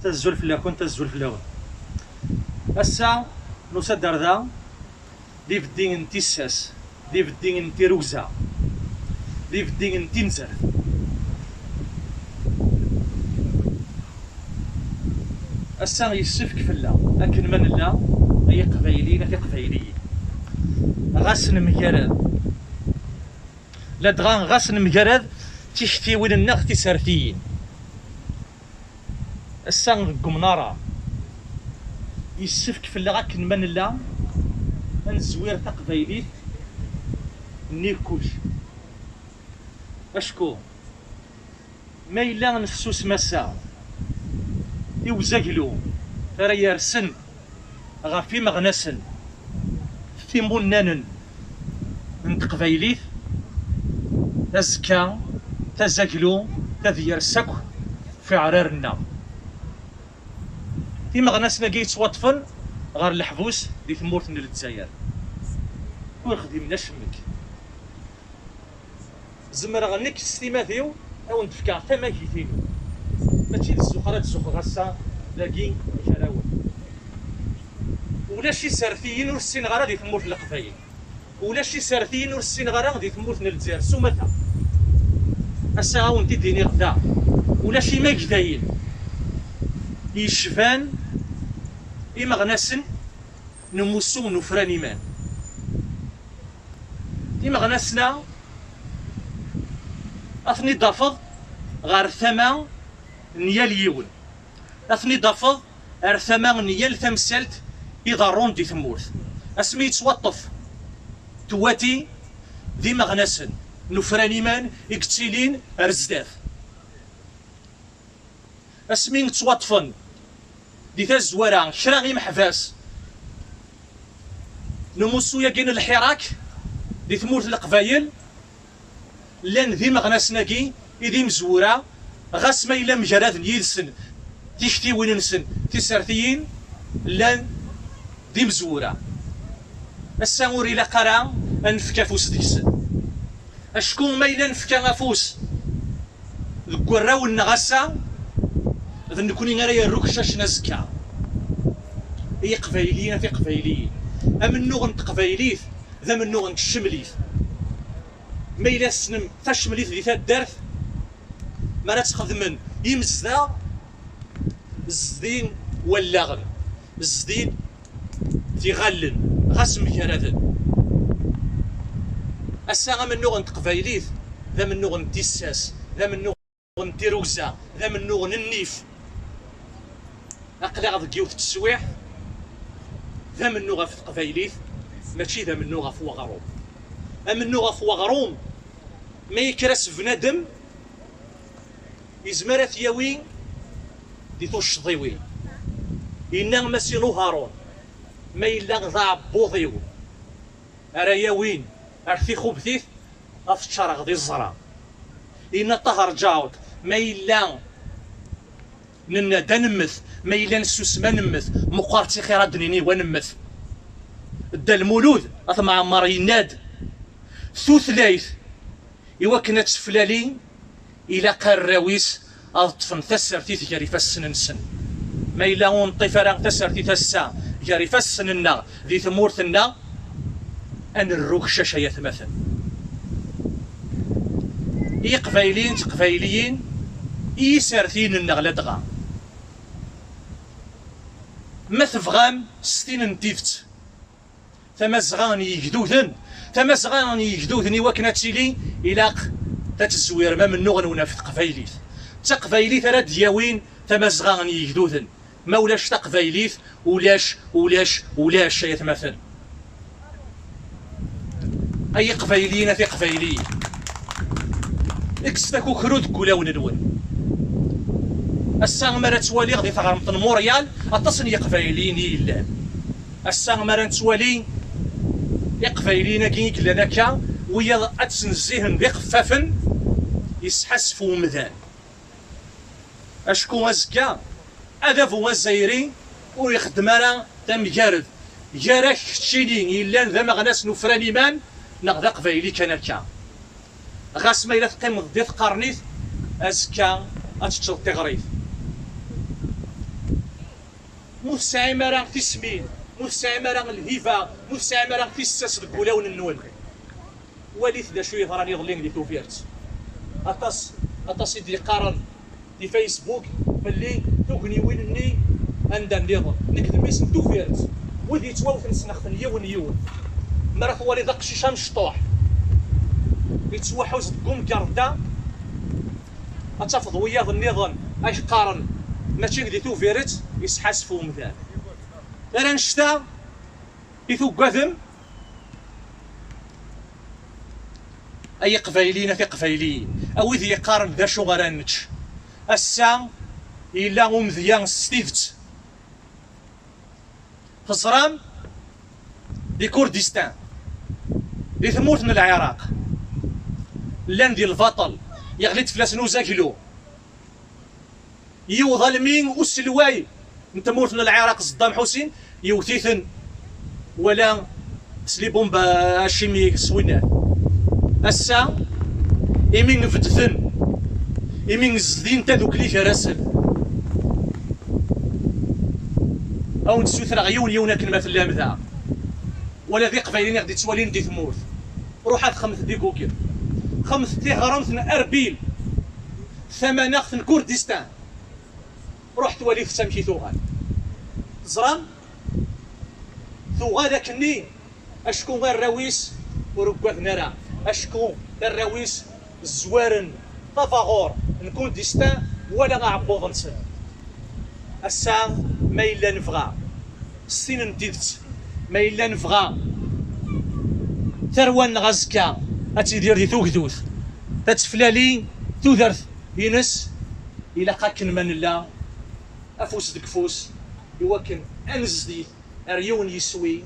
كنت الزول في اللون أسا نصدر ذا دي بدين تيساس دي بدين تيروزا دي بدين تنزل أسا يسفك في الله لكن من الله هي قبايليين في قبايليين غاسن مجرد لا دغان غاسن مجرد تشتي وين النغ تسارتيين السان قمنارة يسفك في الله لكن من الله نزوير تقبايليت نيكوش اشكو ما إلا نفسوس مسا يوزاقلو ترى يرسن غافي مغنسن في منان من تقبايليت تزكا تزاقلو تذيرسك في عرارنا في مغنسنا كي يتوطفن غير الحبوس دي ثمورتنا للجزائر ونخدم نشمك زمر غنيك ستيماتيو او نتفكر تماكيتين ماشي الزخرات غاسا لاكي كراون ولا شي سارثيين ورسين غرا دي ثمورت القبايل ولا شي سارثيين ورسين غرا دي ثمورتنا للجزائر سومتا اسا ونتي ديني غدا ولا شي ماكداين يشفان إما غناسن نموسو نفران إيمان إما غناسنا أثني ضافض غار ثما نيال يون أثني ضافض غار ثما نيال ثمسلت يضارون دي ثمورث أسمي يتوطف تواتي ديما غناسن نفران إيمان إكتيلين رزداف أسمي نتوطفن دي تزوارا كرا غي محفاس نموسو ياكين الحراك دي ثمورت القبايل لان ذي مغناسناكي إذي مزورا غاس ما إلا مجراد يدسن تيشتي وين نسن تيسارتيين لان ذي مزورا السامور إلا قرا أنفكا فوس ديسن أشكون ما إلا نفكا فوس ذكو الراو النغاسا إذا نكوني غير الركشة نزكا هي قبايليين في قبايليين أمن نوغن تقبايليث ذا من نوغن تشمليث ما إلا سنم تشمليث دي تدارث ما لا تخدمن يمزدا الزدين واللغن الزدين تيغلن غاسم كراذن أسا من نوغن تقبايليث ذا من نوغن تيساس ذا من نوغن تيروزا ذا من نوغن النيف أقلع ضيوث التسويح ذا من نوغا في قبايليث ماشي ذا من نوغا في وغروم أمن نوغا في وغروم ما يكرس بنادم يزمر ثياوي دي توش ضيوي إنا مسينو هارون ما إلا ضاع بوضيو أراياوين أرثي خبثيث أفتشار غدي الزرا إنا طهر جاوت ما إلا نندا نمث ما إلا نسوس ما نمث مقارتي خير دنيني ونمث دا المولود أثمع عمار يناد ثوثلايث إوا كانت فلالي إلا قراويس أطفن تسرتي تجاري فالسن نسن ما إلا ونطيف راه تسرتي تسا جاري فالسننا ذي ثمورثنا أن الروح شاشة يتمثل إي قبايلين تقبايليين إي سارثين النغلة دغا ما تفغام ستين نتيفت تمزغان يجدوثن إوا كانت تيلي إلا تتزوير ما من نغن ونافت قبايليث تقبايليث راه دياوين تمزغان يجدوثن ما ولاش تقبايليث ولاش يتمثل أي قبايليين في قبايليين إكستاكو خرود كولاون الون الساغ مرة توالي غادي تغرمطن موريال أتصن يقبايليين يلان الساغ مرة توالي يقبايليين كي كلاناكا ويا أتسنزيهن بقفافن يسحسفو مذان أشكو أزكا هذا فو الزايري ويخدم راه تمجارد جارك تشيلين يلان ذا مغناس نفران إيمان نغدا قبايلي كاناكا غاس ما إلا تقيم ضدي قرنيث أزكا أتشتغل تغريث مستعمرة في السمين، مستعمرة الهيفا، مستعمرة في الساس الكولاون النول. وليت دا شويه راني ظلين دي توفيرت اطاس دي قارن دي فيسبوك فاللي توكني وينني عند النظام نكتب اسم توفيرت ودي تواوث نسنخن يون مرة ثوالي ذاك شيشان شطوح يتوحوز قوم كاردا اتفض وياض النظام اش قارن ماشي دي توفيرت يسحاسفو مثال انا نشتا يثو قذم اي قبايلين في قبايلين او ذي يقارن ذا شو غرانتش السا الا مذيان ستيفت خسران دي كردستان دي ثمورت من العراق لان دي البطل يغلي تفلاس نوزا كيلو يو ظالمين والسلواي انت مورت من العراق صدام حسين يوتيثن ولا سلي بومبا شيمي سوينات السا إمين فتثن إمين زدين تذوك لي راسل أو نسوثر غيون يونا كلمة اللام ذا ولا ذي قبايلين غادي توالين دي ثمورت روحات خمس دي كوكير خمس دي غرامثنا أربيل ثمانخ كردستان رحت وليت سمكي ثوغال زران ثوغال كني أشكون غير راويس وركوات نرى أشكون الراويس الزوارن طفاغور نكون ديستان ولا عبوض نسن الساعة ما إلا نفغى السين نديدت ما إلا نفغى ثروان غازكا أتيدير دي ثوكدوث تتفلالي توثرث ينس إلا قاكن من الله أفوس دكفوس يوكن أنزديث أريون يسوي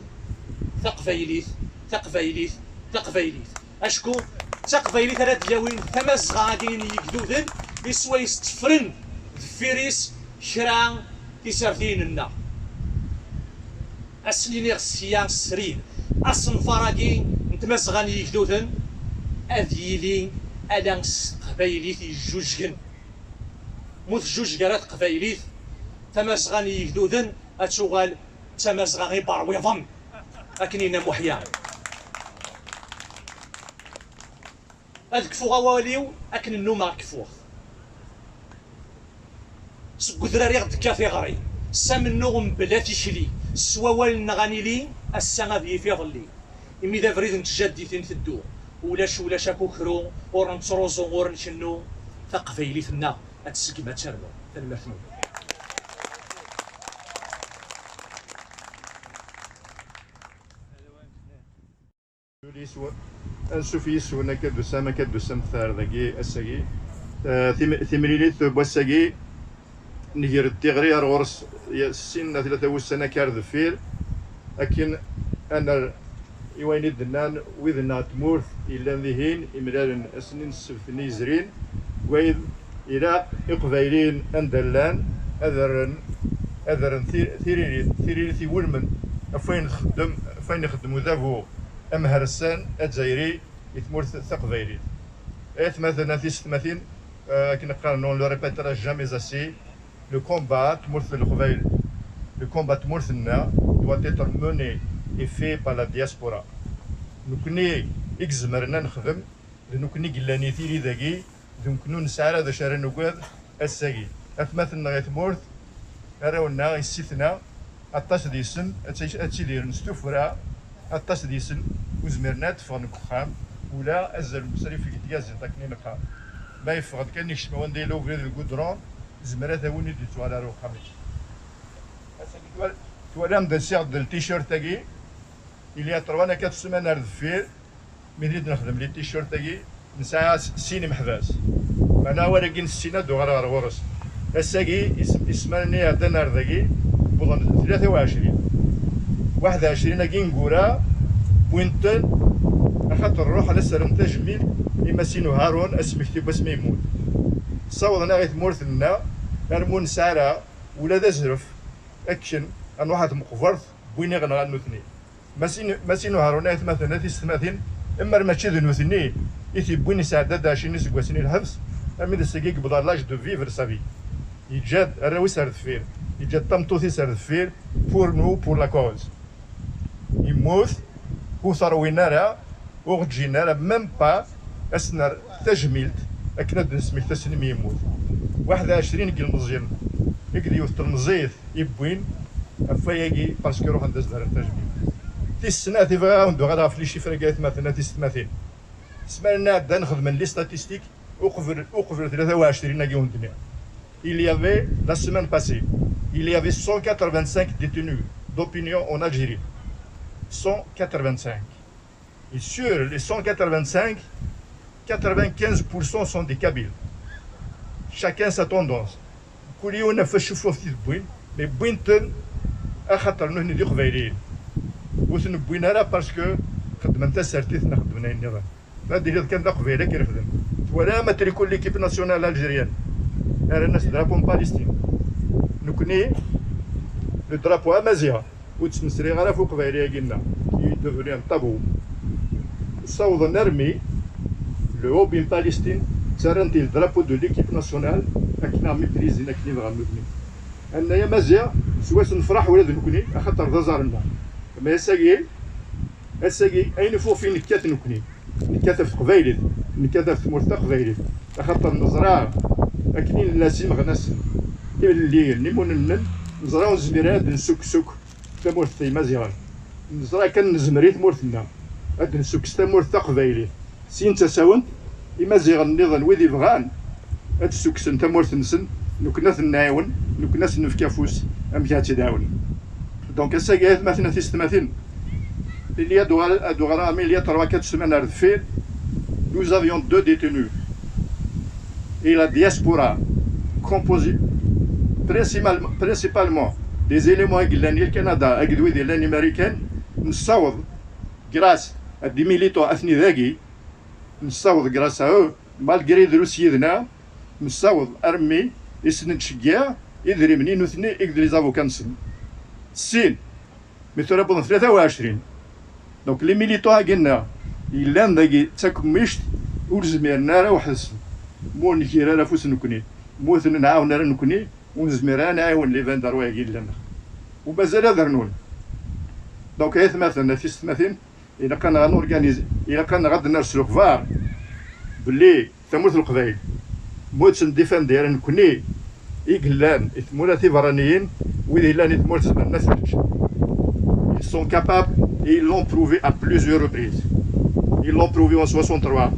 ثقفيليث ثقفيليث ثقفيليث أشكون تقبيلي ثلاث جاوين ثمز غاديين يكدوذن يسوى يستفرن ذفيريس شران تسرثين النا أسليني غسيان سرين أصن فراقي نتمزغاني يكدوذن أذيلي ألانس قبيليث يجوجكن موث جوج قرات قبيليث تمزغاني يكدوذن أتشغال تمزغاني بارويضن أكنينا محيان هاد كفو غواليو أكن النوم كفوه سكو دراري غد كافي غري سام النوم بلا تيشلي سوال نغاني لي السنة ذي في ظلي إمي ذا فريد نتجدي ثين ثدو ولاش أكو كرو ورنتروزو ورنشنو ثقفيلي ثنا أتسقي ما تشربو ثنمرثنو نشوف يسونا كدو سما كدو سمثار ذاكي الساقي ثمريليت بوساقي نجير التغري غورس السن 3 سنة كارد فير لكن أنا يويني دنان وذنا تمورث إلا ذهين إمرار أسنين السبثني زرين وإذ إلى إقبايلين أندلان أذرن ثيري ثي ولمن فين يخدمو ذابو أمهرسان الجزائري يتمورث ثقفيلي مثلا في ستماثين كنا قالوا لو ريبيترا جامي زاسي لو كومبات تمورث القبايل لو كومبات تمورثنا doit être mené et fait par la diaspora نكوني إكزمرنا نخدم نكوني قلاني ثيري ذاكي نكونو نسعى هذا شهر نقاد الساقي مثلا غيتمورث راونا يسيثنا أطاس ديسن أتشيدير نستوفرا أطاس ديسن وزمرنا تفغن كخام ولا أزل المصاريف في كتياز تاكني نقام ما يفقد كان يشمع ونديلو في القدران زمرات هوني دي توالى رو خامش توالى مدى السيغ ديال التيشيرت تاكي إليا 3 4 سيمان ردفير ميريد نخدم لي التيشيرت تاكي نسعى سيني محباس معنا ولكن السينا دو غير غورس الساكي اسماني هذا نهار ذاكي بوضن 21 كي نقورا وينتن خاطر نروح على سلام تجميل إما سينو هارون اسمكتب اسمي يموت صوضنا غير مورثنا نرمون سارة ولا ذا زرف اكشن ان واحد مقفرث بويني غنغا نوثني ما سينو هارون ايث مثلا في السماثين اما ماشي ذو نوثني ايثي بويني ساعدة داشيني سكواسيني الحبس امي ذا سيكيك بضا لاج دو فيفر سافي يجاد الراوي سارد فين يجي تمطوثي سردفير pour nous pour la cause يموت هو ثروينا راه وغتجينا راه ميم با اسنا تجميلت اكنا نسمي تسنمي يموت 21 كيل مزيان يقدر يوثر مزيت يبوين افاياكي باسكو روح ندز دار تجميل السنه تيفا وندو غادا في لي شيفر قالت مثلا تيستماثيل سمعنا بدا نخدم لي ستاتيستيك وقفل 23 كي وندني il y avait la semaine passée il y avait 185 détenus d'opinion en Algérie 185 et sur les 185 95% sont des Kabyles chacun sa tendance كل يوم نفشفوا في بوين مي بوينتن اخاطر نحن ندير قبايليين وثن بوينا راه باسكو خدمنا سارتيتنا خدمنا النظام هادي اللي كان دا قبيله كيخدم ولا ما تريكول ليكيب ناسيونال الجيريان راه الناس درابو باليستين نكوني لو درابو امازيغ وتسمسري غير فوق قبايليه قلنا يدوفوني ان طابو صوض نرمي لو هوبين باليستين ترنتي الدرابو دو ليكيب ناسيونال اكنا ميبريزين اكني بغا نبني انايا مازال سواس نفرح ولا نكوني خاطر دازارنا ما اساكي اين فوق فين نكات نكوني نكات في قبايلي نكات في مرتا قبايلي خاطر نزرع اكني الناس مغناس اللي نيمون نزرعو زميرات نسوك تمورتي مزيان نزرع كان نزمريت مورتنا هاد نسوك تمورتا قبايلي سين تساونت يمازيغ النظام ويدي بغان هاد السكسن تمورت نسن نكناث نعاون نكناث نفكافوس امكا تداون دونك اساكي مثلا تيستماثين اللي ادو غرامي اللي 3-4 semaines à faire nous avions 2 détenus et la diaspora composée principalement des éléments اقلاني الكندا اقدوي ديال الامريكان نصاوض grâce à des militants اثني ذاكي نصاوض grâce à eux malgré دروس سيدنا نصاوض ارمي يسند شكيا يدري منين وثني يقدر لي نسن السين مثل ربنا 23 دونك لي ميليتون قلنا الا نداكي تاكمشت ولزميرنا راه واحد السن مو نكير راه فوس نكوني موثن نعاون راه نكوني ونزمير نعاون لي فان داروا قيل لنا ومازال درنون دونك هي مثلا في 30 الا كان غنورغانيزي الا كان غادي نرسلو كفار بلي تموت القبايل موت نديفان ديال نكوني إقلان إثمولاتي فرانيين وإذا إلا نثمولت الناس ils sont capables et ils l'ont prouvé à plusieurs reprises ils l'ont prouvé en 63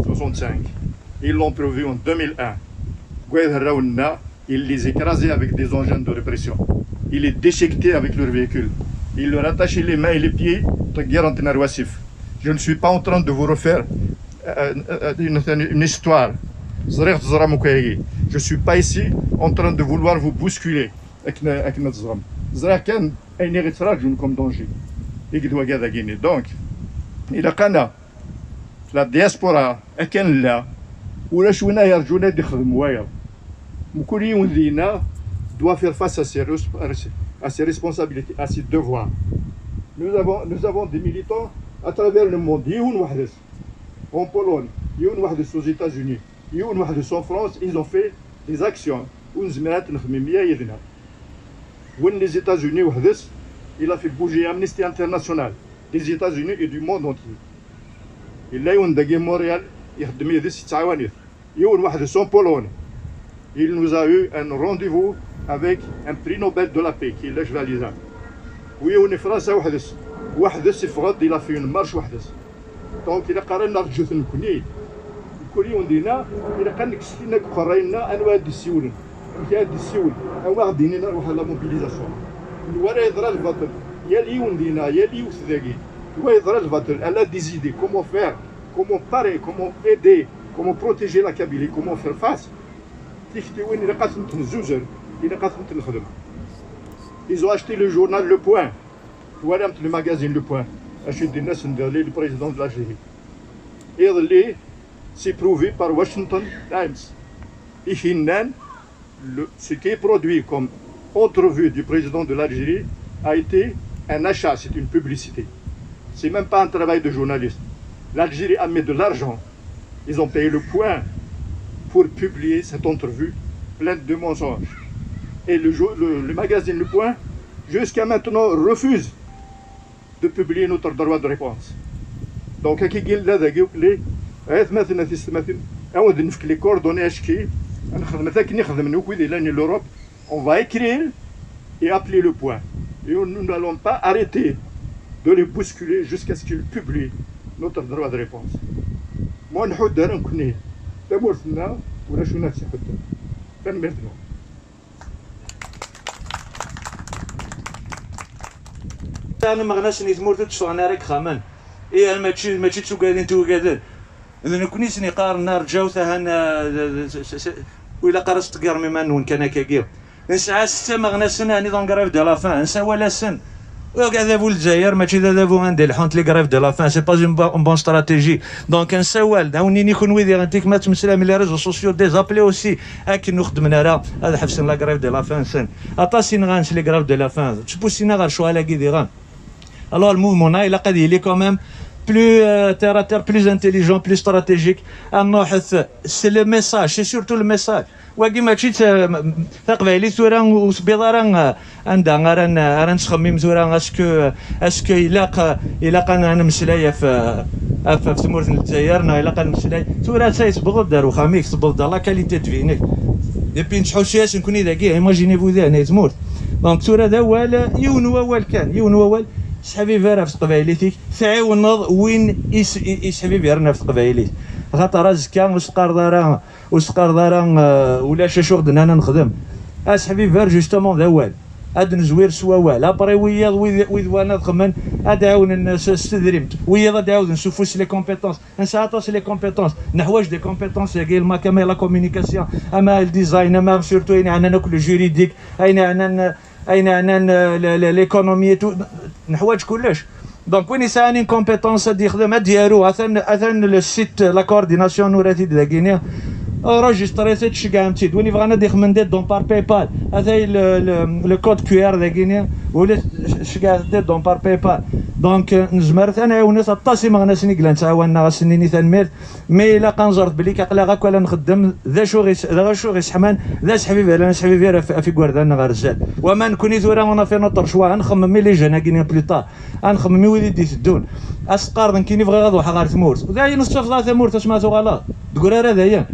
65 ils l'ont prouvé en 2001 ils les écrasaient avec des engins de répression ils les déchiquetaient avec leur véhicule ils leur attachaient les mains et les pieds je ne suis pas en train de vous refaire une histoire je ne suis pas ici en train de vouloir vous bousculer avec notre zram. Zrakan est une comme danger. Donc, il a kana la diaspora est là où la chouna yarjouna de khmouaya. Moukouli Oundina doit faire face à ses responsabilités, à ses devoirs. Nous avons des militants à travers le monde. En Pologne, aux États-Unis. En France, ils ont fait des actions. Les États-Unis, il a fait bouger Amnesty International des États-Unis et du monde entier. Il a eu Montréal, il nous a eu un rendez-vous avec un prix Nobel de la paix qui est l'âge valisa. Oui, on est français, il a fait une marche. Donc il a carrément l'argent de nous. كل يوم دينا إذا كان كسينا كقرينا أنا واحد السيول كي هاد السيول أو واحد دينا نروح على موبيليزاسيون الورا يضرب البطل يا اليوم دينا يا اليوم سداكي هو يضرب البطل elle a des idées comment faire comment parer comment aider comment protéger la Kabylie comment faire face تيختي وين إذا قاتلت الزوزر إذا قاتلت الخدمة ils ont acheté le journal Le Point voilà le magazine Le Point acheté des nations le président de l'Algérie et c'est prouvé par Washington Times. Et ce qui est produit comme entrevue du président de l'Algérie a été un achat, c'est une publicité. C'est même pas un travail de journaliste. L'Algérie a mis de l'argent. Ils ont payé Le Point pour publier cette entrevue pleine de mensonges. Et le magazine Le Point, jusqu'à maintenant, refuse de publier notre droit de réponse. Donc, les coordonnées l'Europe, on va écrire et appeler Le Point. Et nous n'allons pas arrêter de les bousculer jusqu'à ce qu'ils publient notre droit de réponse. Moi, je suis انا ما غناش نثمر تشو انا راك خامان ايه ماشي تشو قاعدين تو قاعدين اذا كوني سني قارنا رجاو ثهنا ولا قرصت قرمي ما نون كان كاكيو نسعى سته ما غناش هاني دون غراف دو لا فان نسى ولا سن وقاعد ابو الجزائر ماشي ذا عندي الحونت لي غراف دو لا فان سي با اون بون استراتيجي دونك نسوال داوني نكون ويدي غنتيك ما تمسلا من لي ريزو سوسيو ديزابلي اوسي اكن نخدمنا راه هذا حفصنا لا غراف دو لا فان سن اطاسين غانش لي غراف دو لا فان تبوسينا غير شو على كي غان alors le mouvement là il est quand même plus terre à terre, plus intelligent, plus stratégique. C'est le message, c'est surtout le message. واقي ماشي تقبايلي ثورا وسبيضه راه عندها راه نتخمم ثورا اسكو الا انا مسلايه في ثمورة الجزائر الا مسلاي ثورا تيصبغ دارو خاميك صبغ لا كاليتي دو فينيك اي بي نشحو شياس نكوني داكي ايماجيني فو ذا انا تموت دونك ثورا ذا وال يون وال كان يون وال سحبي فيرا في قبايليتك تعاونض وين يسحبي فيرنا في قبايليت خاطر زكا وسقار دارا ولا شاشو غدنا انا نخدم اسحبي فير جوستومون ذا وال هاد نزوير سوا وال ابري وياض ويد وانا نخمن ادعاون الناس استدريمت وياض عاود نشوفوش لي كومبيتونس نساطاس لي كومبيتونس نحواج دي كومبيتونس كاين ما كما لا كومونيكاسيون اما الديزاين اما سورتو اين عندنا كل جوريديك اين عندنا ليكونومي نحواج كلش دونك وين يساني كومبيتونس هادي يخدم ديالو اثن السيت لا كورديناسيون نوراتي دا غينيا enregistré كاع متيد وين بغانا دي خمنديت دون بار باي بال هذا لو كود كيو ار دا غينيا ولا كاع ديت دون بار باي بال دونك نجمر انا عاونات الطاسي ما غناش نقلا نتعاوننا غاسنيني ثنمير مي الا كنجرت بلي كاقلا غاك ولا نخدم ذا شو غي سحمان ذا سحبي انا سحبي في كوردان غير رجال وما نكوني ثورا وانا في نطر شوا نخمم مي لي جانا كاينين بليطار نخمم مي وليدي يسدون اسقار كاين يبغي غادو حغار ثمورت ذا نستفضل ثمورت اش ما غلط تقول راه ذايا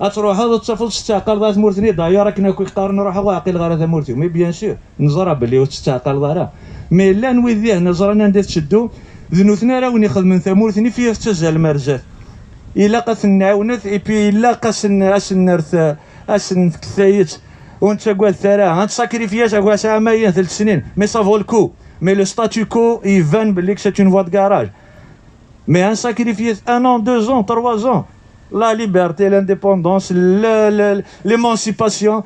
تروح هذا تشوف تستعقل ذات مورتني دايا راك نقدر نروح عاقل غير ذا مورتي مي بيان سور نزرى باللي وتستعقل ضرا مي لا نويذيه نزرنا ندير تشدو ذنوثنا راه وين ياخذ من ثمورتني فيه تزال مرزات الا قاس نعاونت اي بي الا قاس اسنرث اسن كثايت وانت قال ثرا انت ساكريفياج اكوا ساعه مايا 3 سنين مي سافو الكو مي لو ستاتيو كو يفان باللي سي اون فوا دو كراج مي ان ساكريفياج 1 an 2 ans 3 ans la liberté, l'indépendance, l'émancipation,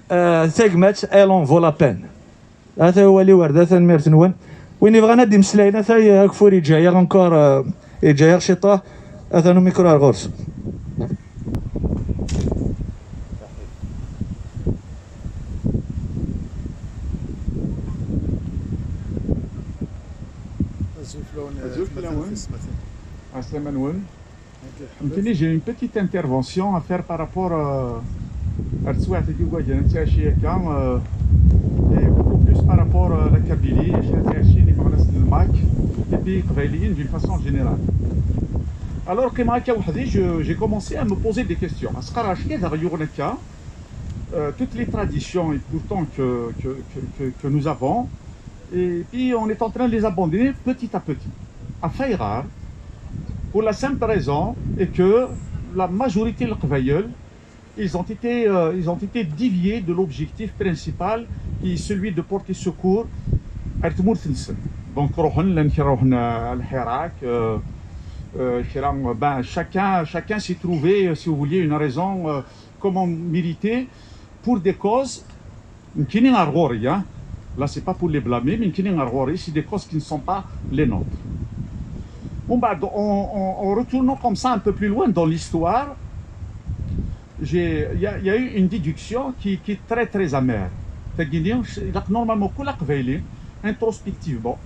elle en vaut la peine. هذا هو اللي ورد هذا الميرت نون وين بغا ندي مسلاينا ثاي كفوري جايه انكور جايه شيطه هذا نو ميكرو غورس J'ai une petite intervention à faire par rapport à et beaucoup plus par rapport à la Kabylie et puis d'une façon générale. Alors j'ai commencé à me poser des questions. Toutes les traditions et pourtant que nous avons, et puis on est en train de les abandonner petit à petit. À Fayrar, pour la simple raison est que la majorité de l'Qbayel, ils ont été déviés de l'objectif principal qui est celui de porter secours à Tmour Thensen. Donc, chacun s'est trouvé, si vous vouliez, une raison comment militer pour des causes qui n'est pas là, c'est pas pour les blâmer, mais qui n'est pas c'est des causes qui ne sont pas les nôtres. Bon, bah, en retournant comme ça un peu plus loin dans l'histoire, il y a eu une déduction qui est très très amère. Normalement, introspectivement,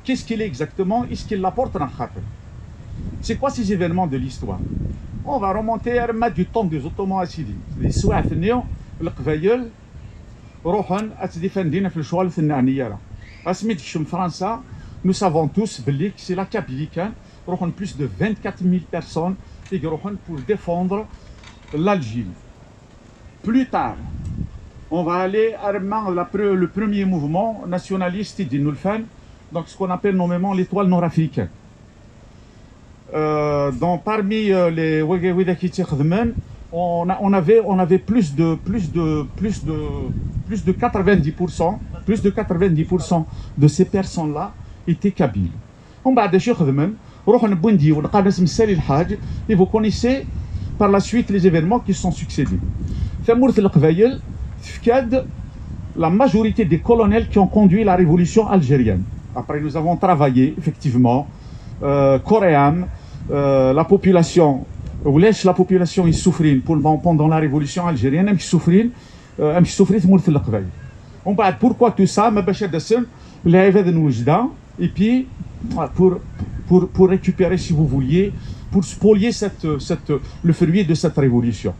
qu'est-ce qu'il est exactement? Est-ce qu'il apporte un khater? C'est quoi ces événements de l'histoire? On va remonter à du temps des Ottomans à Sidi. Les Souathnions, le Qvaïel, Rohan, Atdifendina, le Choual, Fennaniara. À Smith, France, nous savons tous que c'est la Kabylie, Rohan plus de 24 000 personnes qui Rohan pour défendre l'Algérie. Plus tard, on va aller à le premier mouvement nationaliste d'Inulfan, donc ce qu'on appelle nommément l'étoile nord-africaine. Parmi les on avait plus de 90% de ces personnes-là étaient kabyles. Et vous connaissez par la suite les événements qui sont succédés. La majorité des colonels qui ont conduit la révolution algérienne. Après, nous avons travaillé, effectivement, coréenne, la population, ou laisse la population souffrir pendant la révolution algérienne, elle souffrir, pourquoi tout ça? Et puis, pour récupérer, si vous vouliez, pour spolier le fruit de cette révolution.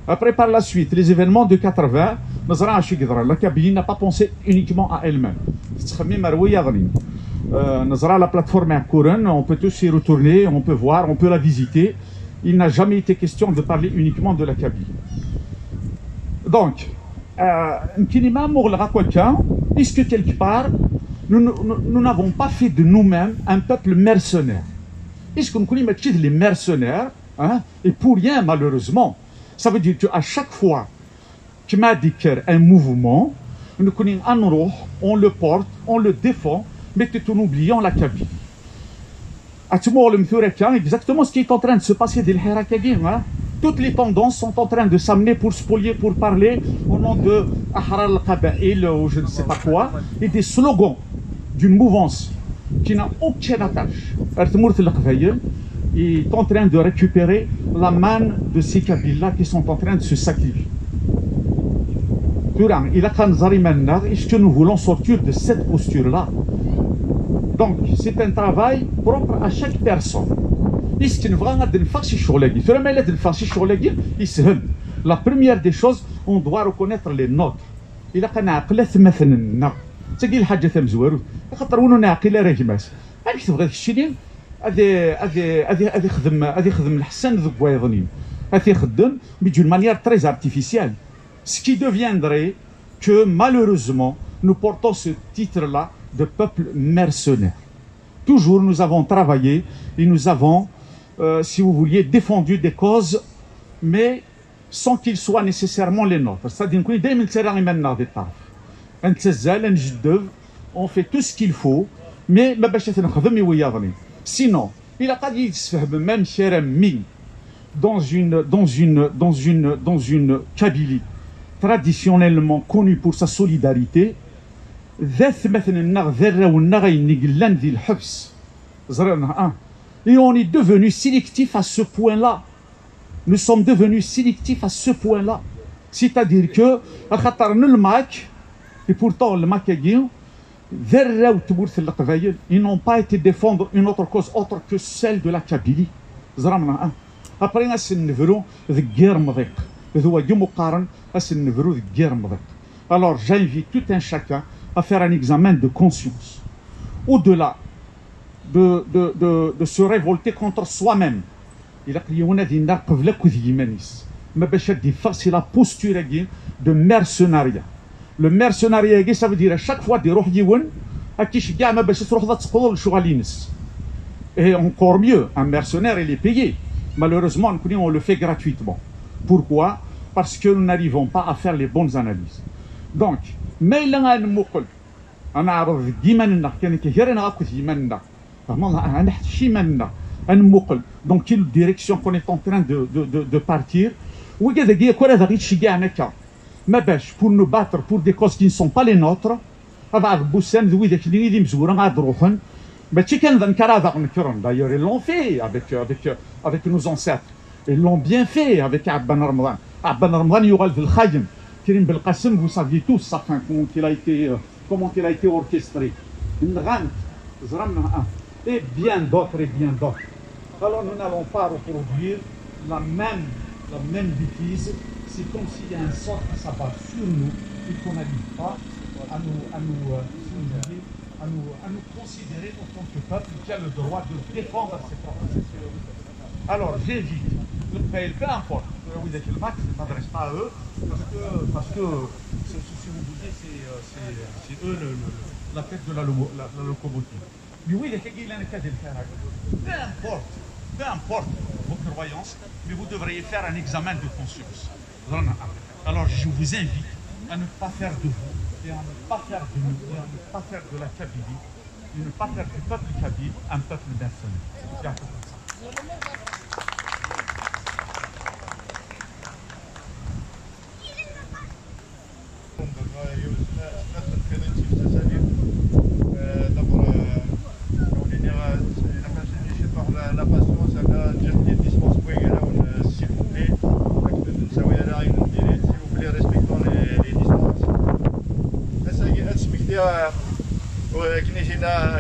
Après, par la suite, les événements de 80, la Kabylie n'a pas pensé uniquement à elle-même. La plateforme à Kouren, on peut tous y retourner, on peut voir, on peut la visiter. Il n'a jamais été question de parler uniquement de la Kabylie. Donc, puisque quelque part, nous n'avons pas fait de nous-mêmes un peuple mercenaire. Puisque nous connaissons les mercenaires, hein, et pour rien malheureusement, ça veut dire qu'à chaque fois qu'il m'a dit un mouvement, nous connaissons un rôle, on le porte, on le défend, mais tout en oubliant la Kabylie. Exactement ce qui est en train de se passer dès le Hirakagim. Toutes les tendances sont en train de s'amener pour spolier, pour parler au nom de Ahrar al-Qaba'il ou je ne sais pas quoi, et des slogans d'une mouvance qui n'a aucune attache. Est en train de récupérer la manne de ces Kabyles-là qui sont en train de se sacrifier. Est-ce que nous voulons sortir de cette posture-là? Donc, c'est un travail propre à chaque personne. La première des choses, on doit reconnaître les nôtres. D'une manière très artificielle. Ce qui deviendrait que malheureusement, nous portons ce titre-là de peuple mercenaire. Toujours nous avons travaillé et nous avons, si vous vouliez, défendu des causes, mais sans qu'ils soient nécessairement les nôtres. C'est-à-dire on fait tout ce qu'il faut, mais sinon, il a pas dit même dans une Kabylie traditionnellement connue pour sa solidarité. Et on est devenu sélectif à ce point-là. Nous sommes devenus sélectifs à ce point-là. C'est-à-dire que, et pourtant, le Makagien, ils n'ont pas été défendre une autre cause autre que celle de la Kabylie. Après, alors j'invite tout un chacun à faire un examen de conscience. Au-delà de se révolter contre soi-même, c'est la posture de mercenariat. Le mercenariat, ça veut dire à chaque fois des et encore mieux, un mercenaire, il est payé. Malheureusement, on le fait gratuitement. Pourquoi? Parce que nous n'arrivons pas à faire les bonnes analyses. Donc, dans quelle direction qu'on est en train de partir? Pour nous battre pour des causes qui ne sont pas les nôtres, d'ailleurs ils l'ont fait avec nos ancêtres, ils l'ont bien fait avec Abban Ramadan. Abban Ramadan Yugal Bil Khayem, Kirim Bil Qasim, vous saviez tous sa fin, comment il a été orchestré. Et bien d'autres et bien d'autres. Alors nous n'allons pas reproduire la même bêtise. C'est comme s'il y a un sort qui s'abat sur nous et qu'on n'arrive pas à nous considérer en tant que peuple qui a le droit de défendre ses propres intérêts. Alors j'évite, peu importe, oui, le max ne m'adresse pas à eux, parce que si vous voulez, c'est eux la tête de la locomotive. Mais oui, peu importe vos croyances, mais vous devriez faire un examen de conscience. Alors je vous invite à ne pas faire de vous, et à ne pas faire de nous, et à ne pas faire de la Kabylie, et ne pas faire du peuple kabyle un peuple mercenaire. C'est un peu comme ça.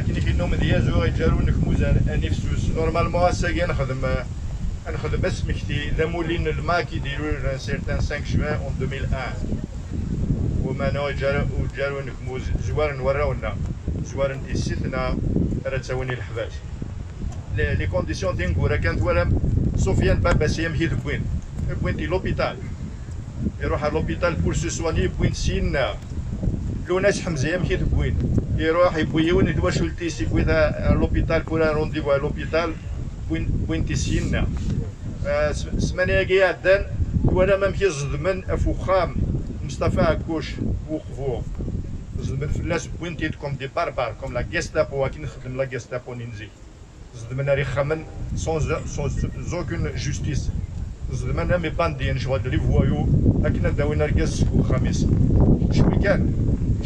كي كينو مديازو يجارو نكموزان نفسوس نورمالمون ساكي نخدم اسمكتي ذا مولين الماك يديروا سيرتان 5 جوان اون 2001 ومانو يجارو نكموز زوار نوراونا زوار نتيسيتنا راه تساوني الحباس لي كونديسيون تنقورا كانت ولا سفيان بابا سيام هي بوين تي لوبيتال يروح على لوبيتال بور سو سواني بوين سينا لو ناس حمزه يام هي بوين يروح يبويون يدوا شلتي سيبوي لوبيتال بورا رونديفو على لوبيتال بوين تيسينا سمانيا كي عدان ولا ما مشي زدمن افوخام مصطفى عكوش وقفو زدمن فلاس بوين تيت كوم دي باربار كوم لا غيستابو كي نخدم لا غيستابو ننزي زدمن راه يخمن سون زوكون جوستيس زدمن مي باندين شغل لي فوايو اكنا داوينا ركاز وخميس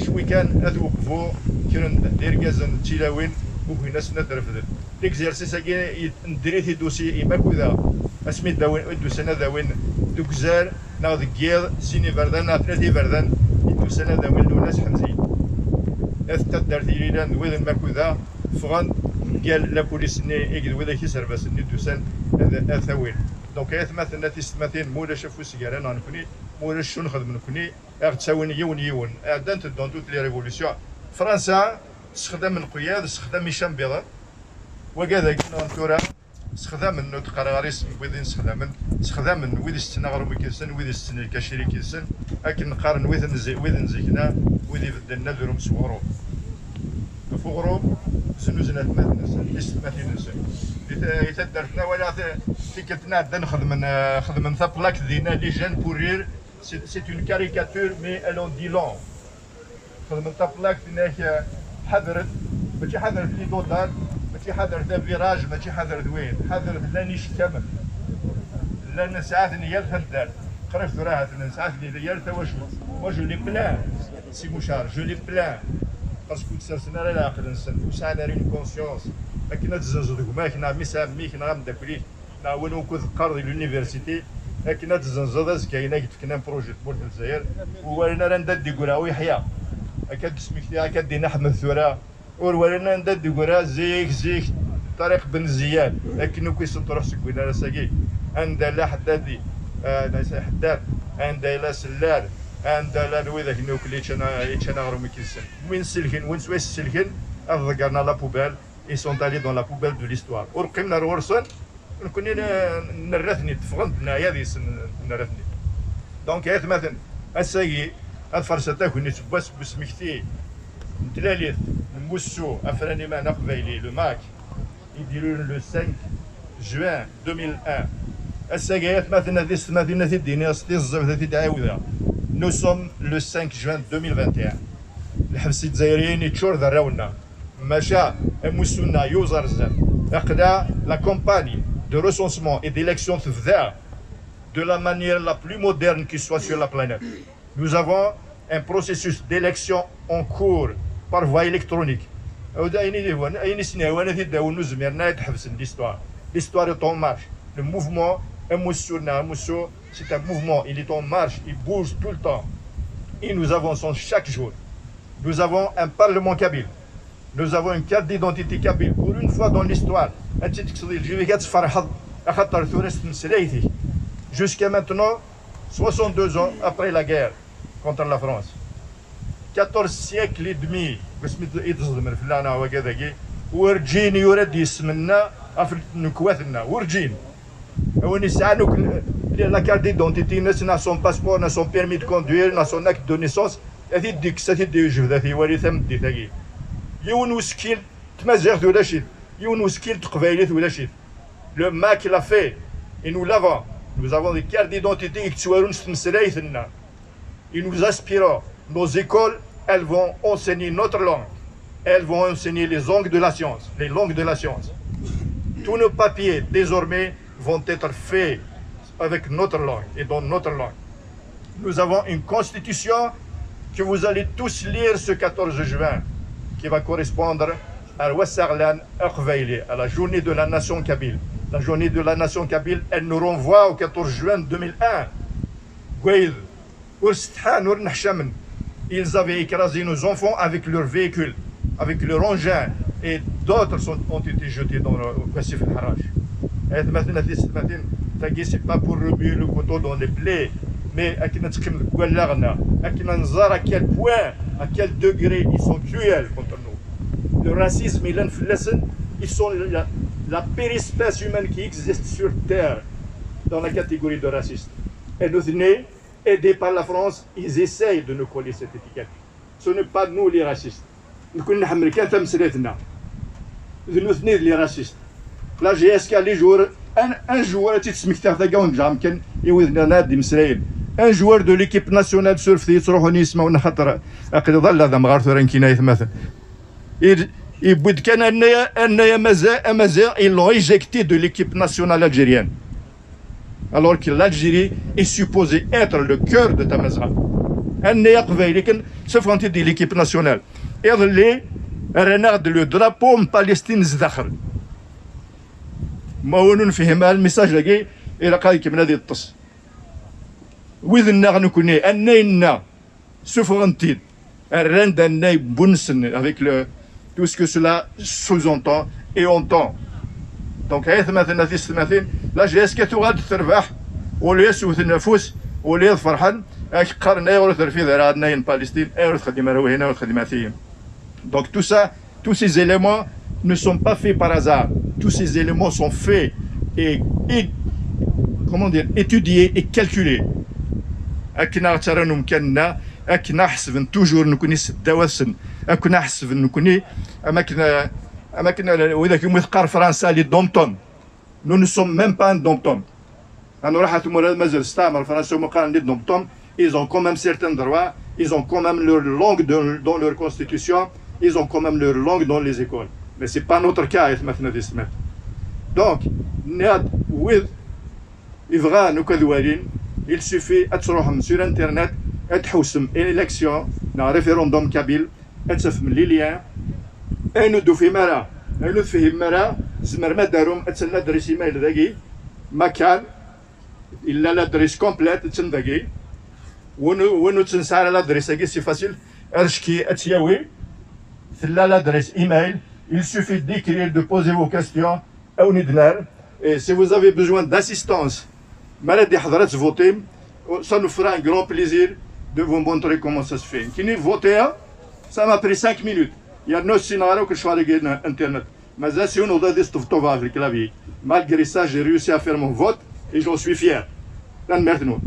شوي كان اذوقفو كيرن ديركازن تيلاوين وكنا سنه ترفد ليكزيرسيس كي ندري دوسي اما كذا اسمي داوين دوسنا داوين دوكزار ناض كير سيني بردان ثلاثي بردان دوسنا داوين ناس حمزي اثتدر تيران وين ما كذا فغان قال لا بوليس ني يقد وذا كي سيرفاس ني دوسن اثاوين دونك مثلا تيستماتين مولا شافو سيجاران نكوني مولا شنو نخدم نكوني تساوين يون دانت دون توت لي ريفوليسيون فرنسا استخدام القياد استخدام هشام بيضاء وكذا كنا نتورا استخدام النوت قراريس ويدين استخدام ويد استناغرو مكيسن ويد استن الكاشيري كيسن لكن نقارن ويد نزيكنا ويد بدلنا دروم صورو فوغرو زنوزنا مثلا يتدرتنا ولا فيكتنا نخدم ثا بلاك دينا لي جان بورير c'est une caricature mais elle en dit long خدمت بلاك هناك حذرت ماشي حذرت لي دوطات ماشي حذرت فيراج ماشي حذرت وين حذرت لاني شتمل لان ساعات نيال هدار قرفت راه ساعات نيال واجو لي بلان سي مشار جو لي بلان باسكو تسرسنا لا العقل نسن وسعنا رين كونسيونس لكن تزنزدك ما كنا ميسامي كنا غنداكلي نا ولو كنت قارض لونيفرسيتي لكن تزنزد زكاينا قلت كنا بروجي بورت الجزائر وولينا راه ندي كراوي يحيى اكاد سميتي اكاد دينا احمد ثورا ولينا ندي كرا زيك طريق بن زياد لكن كي سنتروح سكوينا راه ساكي عند لا حدادي ناس حداد عند لا سلال عند لا وذاك نوكليتش انا غرو مكيسن وين سلكن وين سويس سلكن افكرنا لا بوبال اي سون دالي دون لا بوبال دو ليستوار ورقمنا الورسون نكوني نرثني تفغنتنا يا ذي نرثني دونك هات مثلا الساقي الفرصه تاكل تباس بسمكتي نتلاليث نموسو افراني ما نقبايلي لو ماك يديروا لو 5 جوان 2001 الساقي هات مثلا ذي السماثينا ذي الدنيا ستي الزبده ذي تعاودها نو سوم لو 5 جوان 2021 الحبس الجزائريين يتشور ذراونا ماشا موسونا يوزر زاد اقدا لا كومباني de recensement et d'élection de la manière la plus moderne qui soit sur la planète. Nous avons un processus d'élection en cours par voie électronique. L'histoire est en marche. Le mouvement, c'est un mouvement, il est en marche, il bouge tout le temps. Et nous avançons chaque jour. Nous avons un parlement kabyle. Nous avons une carte d'identité kabyle. Pour une fois dans l'histoire, خاطر ثورست مسلايتي jusqu'à maintenant 62 ans après la guerre contre la France 14 siècles et demi باش يتصدم في لنا وكذا ورجين يرد يسمنا في نكواتنا ورجين وين يسعنوك la carte d'identité n'a son passeport n'a son permis de conduire n'a son acte de naissance هذه ديك ساتي دي جبدتي ولي ثمدي ثقيل يون وسكيل تمازيغ ولا شي يون وسكيل تقبايلات ولا شي le Mac l'a fait et nous l'avons. Nous avons des cartes d'identité et nous aspirons. Nos écoles, elles vont enseigner notre langue. Elles vont enseigner les langues de la science. Les langues de la science. Tous nos papiers, désormais, vont être faits avec notre langue et dans notre langue. Nous avons une constitution que vous allez tous lire ce 14 juin, qui va correspondre à la journée de la nation kabyle. La journée de la nation kabyle, elle nous renvoie au 14 juin 2001. Ils avaient écrasé nos enfants avec leurs véhicules, avec leurs engins, et d'autres ont été jetés dans le Passif al-Haraj. C'est pas pour remuer le couteau dans les plaies, mais à quel point, à quel degré ils sont cruels contre nous. Le racisme et l'inflation, ils sont la pire espèce humaine qui existe sur Terre dans la catégorie de racistes. Et nous venons, aidés par la France, ils essayent de nous coller cette étiquette. Ce n'est pas nous les racistes. Nous sommes américains, nous sommes les racistes. La GSK, les joueurs, un joueur un joueur de l'équipe nationale surf ils l'ont éjecté de l'équipe nationale algérienne. Alors que l'Algérie est supposée être le cœur de Tamazra. Ce font de l'équipe nationale. Et le drapeau en Palestine زدخر. ما هو نفهم الميساج لقي إلى قايك من هذه الطس. وإذن نكوني أننا souveraineté, أننا بنسن avec le tout ce que cela sous-entend et entend. Donc la GSK تغاد تربح واللي يسوث النفوس واللي يفرحن قرنا يورث في ذراتنا in Palestine يورث خدمة هنا وخدمة فيهم. Donc tout ça, tous ces éléments ne sont pas faits par hasard. Tous ces éléments sont faits et comment dire, étudiés et calculés. أكنا ترى كنا أكنا حسب toujours نكوني سدواسن أكنا حسب نكوني أماكن وإذا كم يثقار فرنسا لي دومتون. Nous ne sommes même pas un dom-tom. أنا راح أتمر مازال استعمر فرنسا ومقارن لي دومتون. Ils ont quand même certains droits. Ils ont quand même leur langue dans leur constitution. Ils ont quand même leur langue dans les écoles. Mais ce n'est pas notre cas. Donc, il suffit de sur Internet, de élection, un référendum kabyle, de les liens, et nous devons faire l'adresse email il a l'adresse complète, c'est facile. L'adresse email, il suffit d'écrire, de poser vos questions. Et si vous avez besoin d'assistance, ça nous fera un grand plaisir de vous montrer comment ça se fait. Ça m'a pris 5 minutes. Il y a 9 scénarios que je suis allé sur Internet. Mais si on a des avec le clavier. Malgré ça, j'ai réussi à faire mon vote et j'en suis fier. Maintenant.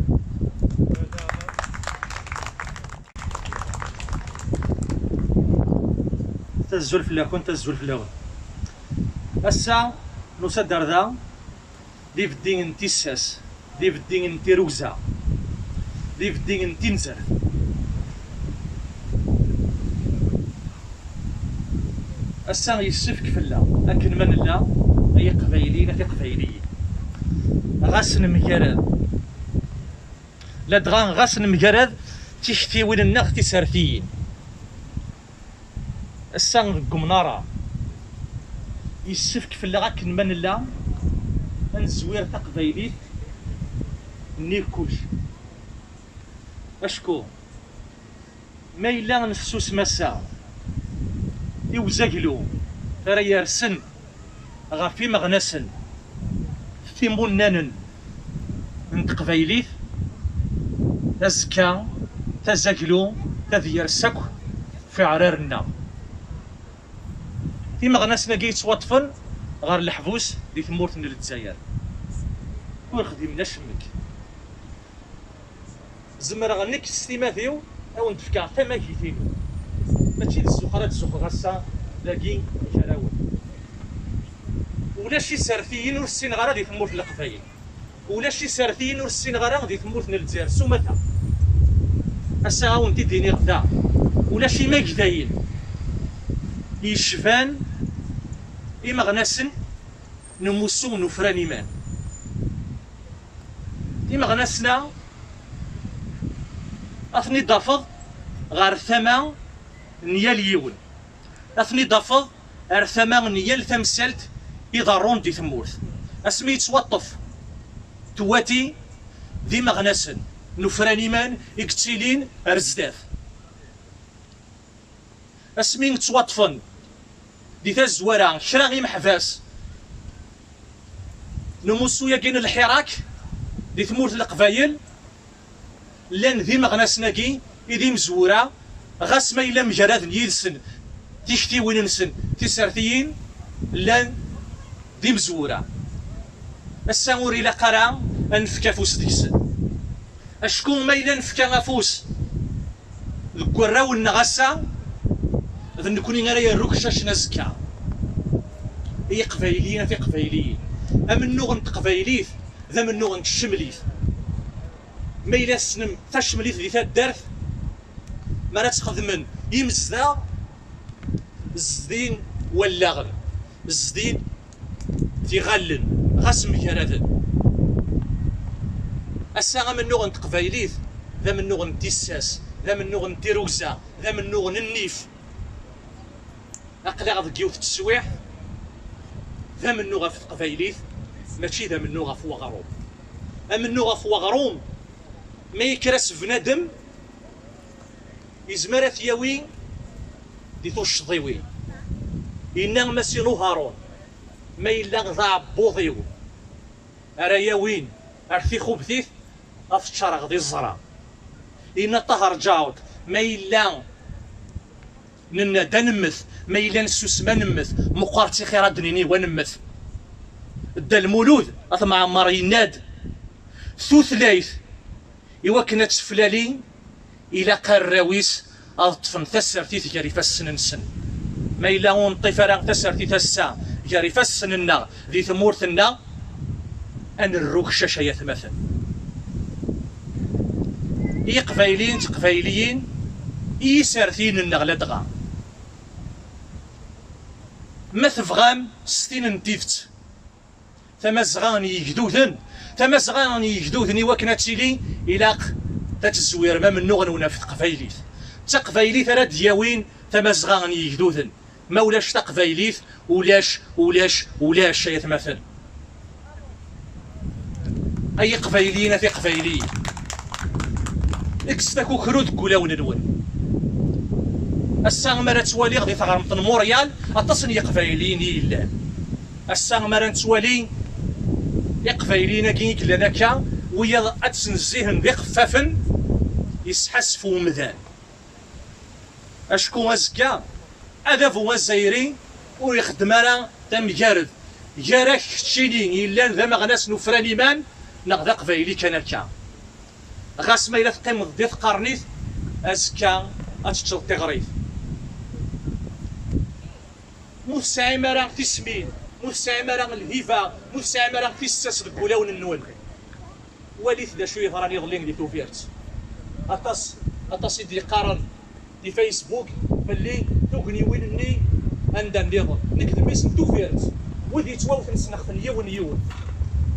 تزول في الاخوان تزول في الاخوان هسا نصدر ذا دي في الدين تيساس دي في الدين تيروزا دي في الدين تنزر هسا يسفك فلا لكن من لا هي قبايلي لا قبايلي غاسن مجرد لا دغان غاسن مجرد تشتي وين الناس تسرفين السان قمنارة يسفك في اللغة من لا نزوير تقبيليت نير كلش اشكو ما إلا نفسوس مسا يوزاقلو ترى يرسن غافي مغنسن ثيمونان نتقبايليت تزكا تزاكلو تذير السكو في عرارنا تيما غناسنا كي يتوطفن غير الحبوس دي ثمورتنا للجزائر ونخدمنا شمك زمرا غنيك ستيماثيو او نتفكا تماكيتين ماشي الزخرات الزخر غاسا لاكي كراول ولا شي سارثيين ورسين غرا دي ثمورت القفايل ولا شي سارثيين ورسين غرا دي ثمورتنا للجزائر سومتا هسا هاون تيديني غدا ولا شي ما جداين يشفان إما غناسن نموسو نفران إيمان إما غناسنا أثني ضافض غار ثما نيال يون أثني ضافض غار ثما نيال ثمسلت إذا رون دي ثمورث أسمي توطف تواتي ديما غناسن نفران إيمان إكتيلين أرزداف أسمي توطفن دي تزورا شراغي محفاس نموسو ياكين الحراك دي ثمورت القبايل لان ذي غناسناكي إذي مزورا غاس ما إلا مجرد يلسن تيشتي وين نسن تيسارتيين لان ذي مزورا الساموري لا قرا انفكا فوس ديسن اشكون ما إلا نفكا فوس الكورا والنغاسا إذا نكوني غير الركشة نزكا هي قبايليين في قبايليين أمن نوغ نتقبايليث ذا من نوغ نتشمليث ما إلا سنم تشمليث ذي الدرث ما لا تخدمن يمزدا الزدين واللغن الزدين تيغلن غاس مكراثن أسا من نوغ نتقبايليث ذا من نوغ نتيساس ذا من نوغ نتيروكزا ذا من نوغ ننيف أقلع ضد يوث التسويح ذا من نوغا في القبايليث ماشي ذا من نوغا في وغروم أمن نوغا في وغروم ما يكرس بنادم يزمر ثياوي دي توش ضيوي إنا مسينو هارون ما إلا ضاع بوضيو أراياوين أرثي خبثيث أفتشار غدي الزرا إنا طهر جاوت ما إلا نندا نمث ما إلا نسوس ما نمث مقارتي خيرا دنيني ونمث دا المولود أثمع عمار يناد ثوثلايث إوا كانت فلالي إلا قراويس أطفن تسرتي تجاري فالسن نسن ما إلا ونطفرا تسرتي تسا جاري فالسننا ذي ثمورثنا أن الروك شاشا يتمثل إي قبايلين تقبايليين إي سارثين النغلة دغا ما تفغام ستين نتيفت تمزغان يجدوثن إوا كانت تيلي إلاق تتزوير ما من نغن ونافت قبايليث تقبايليث راه دياوين تمزغان يجدوثن ما ولاش تقبايليث ولاش يتمثل أي قبايليين في قبايليين إكستاكو كرود كولاون الون الساغ مرة توالي غادي تغرمطن موريال أتصن يقبايليين إلا الساغ مرة توالي يقبايليين كي كلاناكا ويا أتسنزيهن ذي قفافن يسحسفو مذان أشكو أزكا هذا فو الزايري ويخدم راه تمجارد جارك تشيلين إلا ذا مغناس نفران إيمان نغدا قبايلي كاناكا غاس ما إلا تقيم ضدي تقارنيث أزكا أتشتغل تغريث موسعي مرا في السمين موسعي مرا الهيفا موسعي مرا في الساس الكولاون النون وليث دا شويه راني ظلين دي توفيرت أطاس دي قارن دي فيسبوك فاللي توكني وينني عندها نيضن نكتب اسم توفيرت وذي تواوث نسنخن يون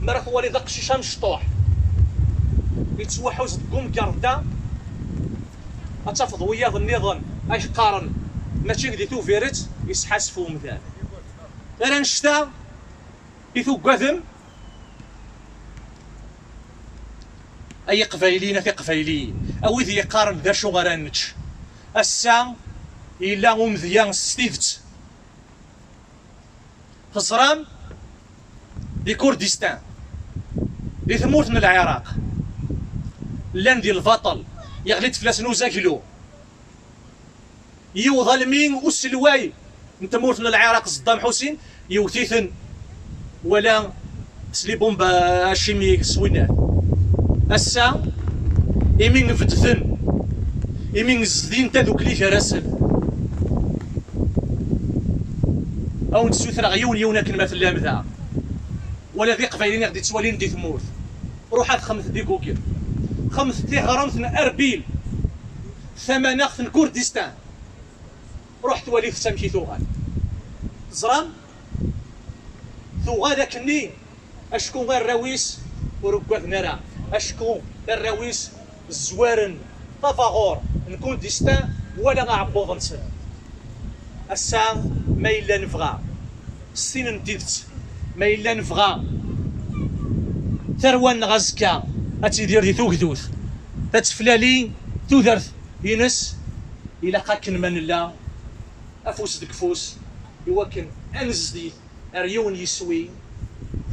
مرا ثوالي ذاك شيشان شطوح يتسوحوز تقوم كاردا أتفض وياض النظام أيش قارن ماشي دي توفيرت يسحاسفو مثال أنا نشتا يثو قذم أي قفايلين في قفايلين أو إذا يقارن ذا شو غرانتش السا إلا ومذيان ستيفت فصرام دي كردستان دي ثموت من العراق لان ديال البطل يغلط فلاس نوزاكلو يو ظالمين والسلواي نتموت من العراق صدام حسين يوتيثن ولا سلي بومبا شيميك سوينات السا إمين فتثن إمين زدين تذوك لي فراسل أو نسوثر غيون يونا كلمة اللام ذا ولا ذي قبايلين غادي تسوالين دي ثموت روحات خمس دي جوجل خمس دي غرامثن أربيل ثمانخثن كردستان رحت وليت سمكي ثوغال زران ثوغال كني أشكون غير الراويس وركوات نرى أشكون الراويس الزوارن طفاغور نكون ديستان ولا غعبوض نسن الساعة ما إلا نفغى السين نديدت ما إلا نفغى ثروان غزكا أتيدير دي ثوكدوث تتفلالي تودرث ينس إلا قاكن من الله أفوس دك فوس يوكن أنزديث أريون يسوي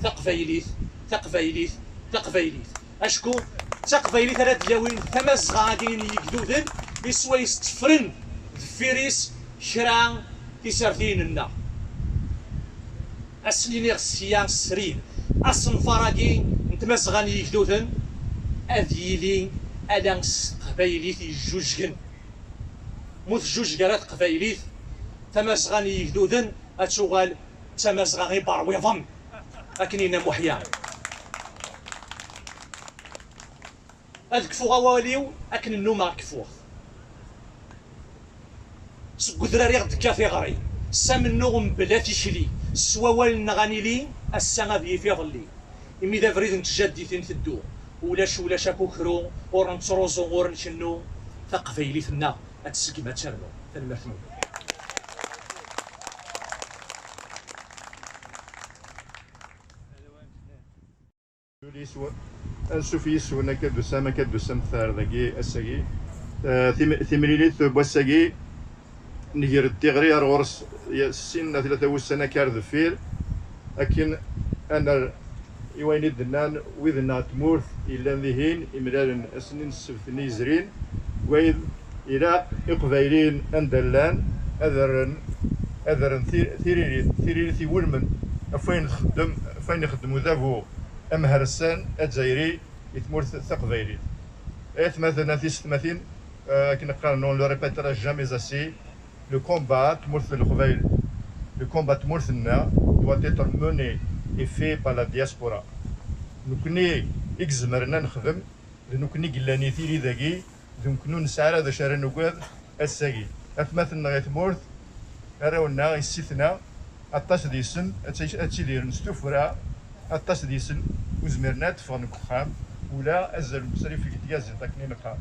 تقفايليث تقفايليث تقفايليث أشكو تقفايليث راه دلاوين ثمز غاديين يكدوذن يسوي يستفرن ذفيريس شرا تيسارثين لنا أسنيني غسيان سرين أصن فراقي نتمزغاني يكدوذن أذيلي ألانس قبايليث يجوجكن موث جوج قرات قبايليث تمزغاني يكدوذن أتشغال تمزغاني بارويضن أكنينا محيان أذكفو غواليو أكن النوم كفوخ سكو دراري غد كافي غري سام النوم بلا تيشلي سوال نغاني لي السما في ظلي إمي ذا فريد نتجدي ثين تدو ولاش أكو كرو ور نتروزو ور نشنو ثقفيلي ثنا أتسقي ما تشربو ثنمرتمو نشوف يسونا كدو سما كدو سمثار ذاكي الساقي ثمريليت بوساقي نجير التغري غورس السن 3 سنة كارد فير لكن أنا يويني دنان وذنا تمورث إلا ذهين إمرار أسنين السبثني زرين وإذ إلى إقبايلين أندلان أذرن ثيري ثي ولمن فين يخدمو ذابو أمهرسان الجزائري يتمورث ثقبايلي مثلا في ستماثين كنا قالنا لو ريبيترا جامي زاسي le combat doit être mené et fait par la diaspora. Nous كني إجزمرنا نخدم لأنه كني قلاني ثيري ذاكي ذم كنو نسعر هذا شهر نقاد الساقي أثمثنا غيث مورث أراونا السيثنا أطاس ديسن أتشيدير نستوفرا أطاس ديسن وزمرنا تفغن كخام ولا أزل مسري في كتياز تاكني نقام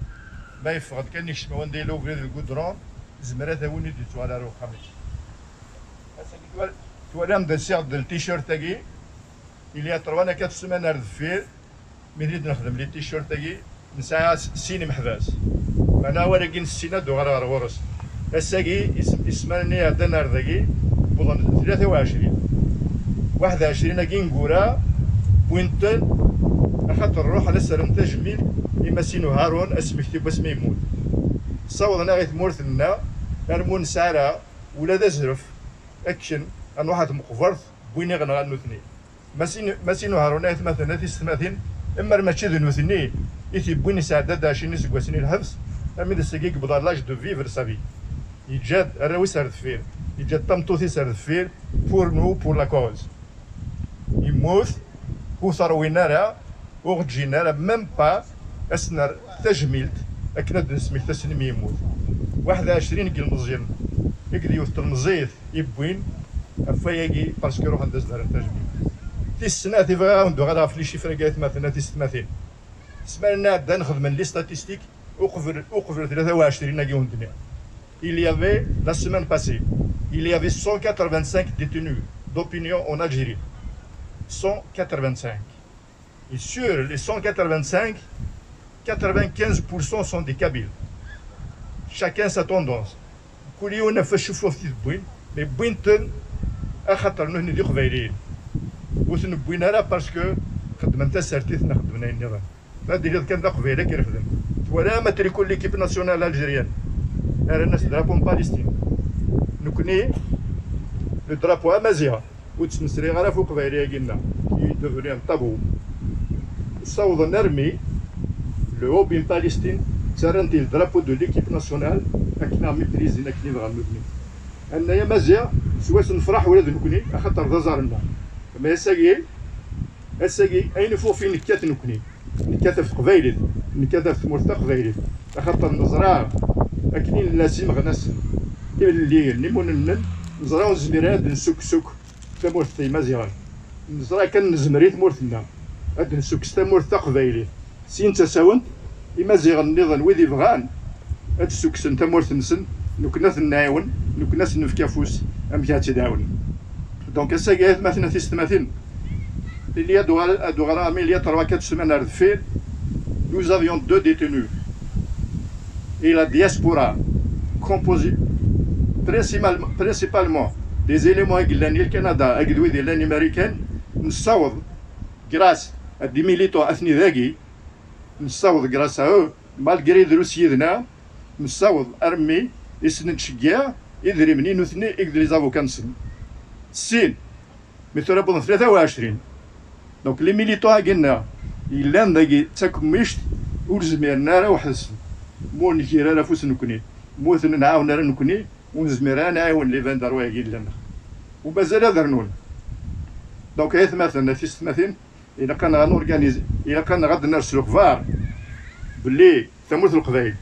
ما يفغد كان يشمع ونديلو غير القدران زمرات هوني دي توالى رو خميس توالى مدى سيغ التيشيرت تاكي إليا 3-4 سمان أرد فير ميريد نخدم لي التيشيرت تاكي نسعى سيني محباس أنا ولكن السينة دو غير غورس الساكي اسماني عدنا أرداكي بوضن 21 كي نقورا بوينتن أخاطر نروح على سرم تجميل إما سينو هارون اسمي كتب اسمي يموت صوضنا غيث مورثنا نرمون سارة ولا ذا زرف أكشن أن واحد مقفرث بويني غنغان نوثني ماسينو هارون غيث مثلا تستماثين إما الماتشي ذو نوثني إثي بويني ساعدة داشيني سكواسيني الحبس أمي ذا سيكيك بضار لاج دو فيفر سافي يجاد الراوي سارد فير يجاد طمطوثي سارد فير بور نو بور لا كوز يموت هو ثروينا راه وغتجينا راه ميم با أسنر تجميلت أكناد نسمي تسنمي يموت 21 كيل مزيان يقدر يوث المزيت يبوين أفاياكي باسكو روح ندز دار التجميل السنة تيفا وندو غادا في لي شيفر كايت مثلا تيستماثين سمعنا دا نخدم لي ستاتيستيك وقفل 23 كي وندني il y avait la semaine passée il y avait 185 détenus d'opinion en Algérie 185 et sur les 185 95% sont des Kabyles. Chacun sa tendance. كل يوم نفشفوا في البوين، mais بوينتن أخطر نحن ندير قبايلين. وثن بوين هذا باسكو خدمة نتا سارتيثنا خدمنا النظام هادي اللي كان ذا قبيلة كيرفدم ولا ما تريكو ليكيب ناسيونال الجيريان راه الناس درابو باليستين نكوني لو درابو امازيغ وتسنسري غير فوق قبايلية قلنا كي دوفوني ان طابو صوض نرمي لو هو بين باليستين ترنتي الدرابو دو ليكيب ناسيونال اكنا ميبريزينا كني بغا نبني انايا مازيغ سواس نفرح ولا نكوني خاطر ذا زارنا ما اساكي اين فوق فين نكات نكوني نكات في قبايلي نكات في مرتا قبايلي خاطر نزرع اكنين الناس مغناس اللي نمون نزرعو زميرات نسوك تمورتي مزيان نزرع كان نزمريت مورتنا هاد نسوك تمورت قبايلي سين تساونت إمازيغ النظام ويدي بغان هاد السوكسن تمورت نسن نكناث نعاون نكناث نفكا فوس أمكا تداون دونك الساقيات مثلا في ستماثين اللي ادو غرامي اللي 3-4 semaines à faire nous avions 2 détenus et la diaspora composée principalement des éléments guilanais le Canada اقدوي ديال الامريكان نصاوب grâce à des militants اثني ذاكي نصاوب grâce à eux malgré دروسيدنا نصاوب ارمي يسند شكيا يدري منين وثني يقدر لي زافوكان نسن السين مثل ربنا 23 دونك لي ميليتون قلنا إلا نداكي تاكميشت ورزميرنا راه واحد السن مو نكير راه فوس نكوني موثن نعاون راه نكوني ونزمير نعاون لي فان داروا كاين لنا ومازال درنون دونك هي مثلا في 30 إلا كان غنورغانيزي إلا كان غادي نرسلو كفار بلي ثموت القبايل